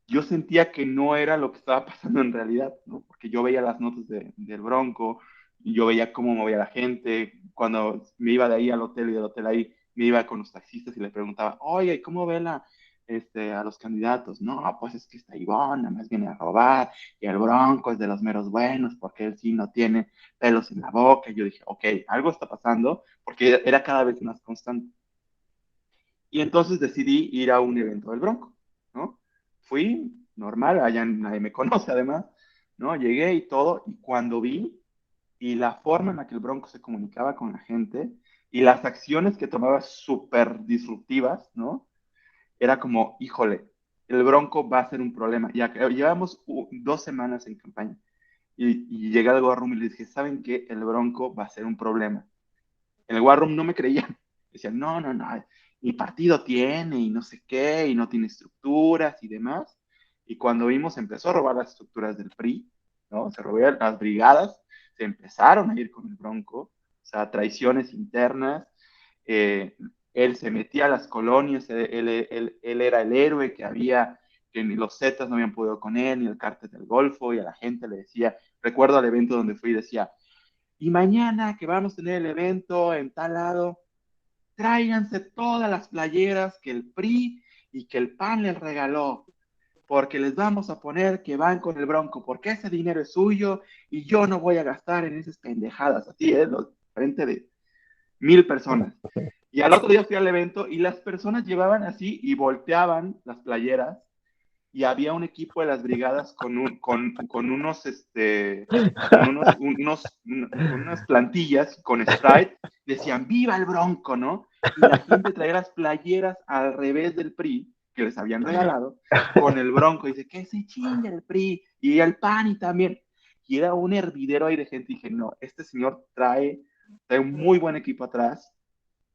yo sentía que no era lo que estaba pasando en realidad, ¿no? Porque yo veía las notas del Bronco, y yo veía cómo movía la gente, cuando me iba de ahí al hotel y del hotel ahí, me iba con los taxistas y le preguntaba, oye, ¿cómo ve a los candidatos? No, pues es que está Ivonne, nada más viene a robar, y el Bronco es de los meros buenos, porque él sí no tiene pelos en la boca. Y yo dije, ok, algo está pasando, porque era cada vez más constante. Y entonces decidí ir a un evento del Bronco, ¿no? Fui, normal, allá nadie me conoce además, ¿no? Llegué y todo, y cuando vi, y la forma en la que el Bronco se comunicaba con la gente, y las acciones que tomaba súper disruptivas, ¿no? Era como, híjole, el Bronco va a ser un problema. Ya llevamos 2 semanas en campaña, y llegué al War Room y les dije, ¿saben qué? El Bronco va a ser un problema. En el War Room no me creían. Decían, no, no, no, mi partido tiene y no sé qué, y no tiene estructuras y demás. Y cuando vimos, empezó a robar las estructuras del PRI, ¿no? Se robaron las brigadas, se empezaron a ir con el Bronco, o sea, traiciones internas. Él se metía a las colonias, él era el héroe que ni los Zetas no habían podido con él, ni el Cártel del Golfo, y a la gente le decía, recuerdo al evento donde fui, decía, y mañana que vamos a tener el evento en tal lado, tráiganse todas las playeras que el PRI y que el PAN les regaló, porque les vamos a poner que van con el Bronco, porque ese dinero es suyo y yo no voy a gastar en esas pendejadas, así es, frente de 1,000 personas. Y al otro día fui al evento y las personas llevaban así y volteaban las playeras y había un equipo de las brigadas con unas plantillas con Sprite, decían ¡viva el Bronco!, ¿no? Y la gente traía las playeras al revés del PRI, que les habían regalado, con el Bronco, y dice, que se chingue el PRI, y el PAN y también. Y era un hervidero ahí de gente, y dije, no, este señor trae un muy buen equipo atrás,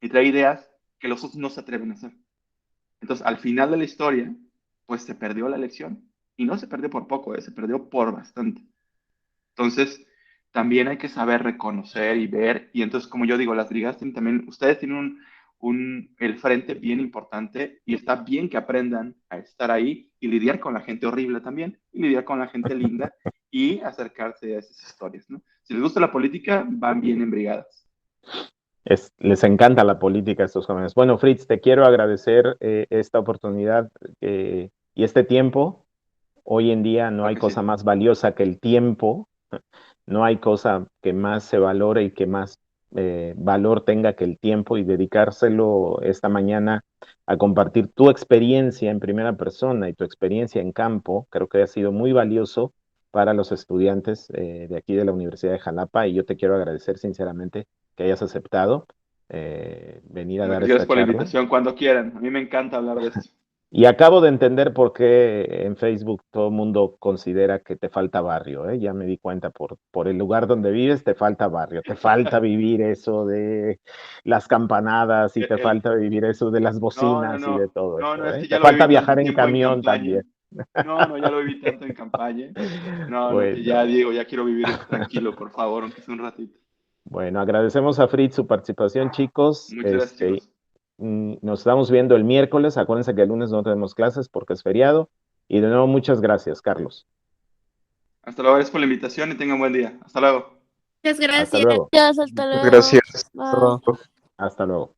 y trae ideas que los otros no se atreven a hacer. Entonces, al final de la historia, pues se perdió la elección. Y no se perdió por poco, se perdió por bastante. Entonces, también hay que saber reconocer y ver. Y entonces, como yo digo, las brigadas tienen también, ustedes tienen el frente bien importante y está bien que aprendan a estar ahí y lidiar con la gente horrible también, y lidiar con la gente linda y acercarse a esas historias, ¿no? Si les gusta la política, van bien en brigadas. Les encanta la política a estos jóvenes. Bueno, Fritz, te quiero agradecer esta oportunidad y este tiempo. Hoy en día no hay cosa más valiosa que el tiempo. No hay cosa que más se valore y que más valor tenga que el tiempo, y dedicárselo esta mañana a compartir tu experiencia en primera persona y tu experiencia en campo, creo que ha sido muy valioso para los estudiantes de aquí de la Universidad de Jalapa, y yo te quiero agradecer sinceramente que hayas aceptado venir a dar esta Gracias por la charla. invitación, cuando quieran. A mí me encanta hablar de esto. Y acabo de entender por qué en Facebook todo el mundo considera que te falta barrio, ¿eh? Ya me di cuenta, por el lugar donde vives te falta barrio, te falta vivir eso de las campanadas, y te falta vivir eso de las bocinas y de todo eso, es ¿eh? que ya Te lo falta viví tanto viajar en tiempo en camión campaña. también. No, ya lo viví tanto en campaña. No, que Bueno. ya digo, ya quiero vivir tranquilo, por favor, aunque sea un ratito. Bueno, agradecemos a Fritz su participación, chicos. Muchas gracias, chicos. Nos estamos viendo el miércoles. Acuérdense que el lunes no tenemos clases porque es feriado. Y de nuevo, muchas gracias, Carlos. Hasta luego, gracias por la invitación y tengan buen día. Hasta luego. Muchas gracias. Hasta luego. Gracias, hasta luego. Gracias. Bye. Hasta luego.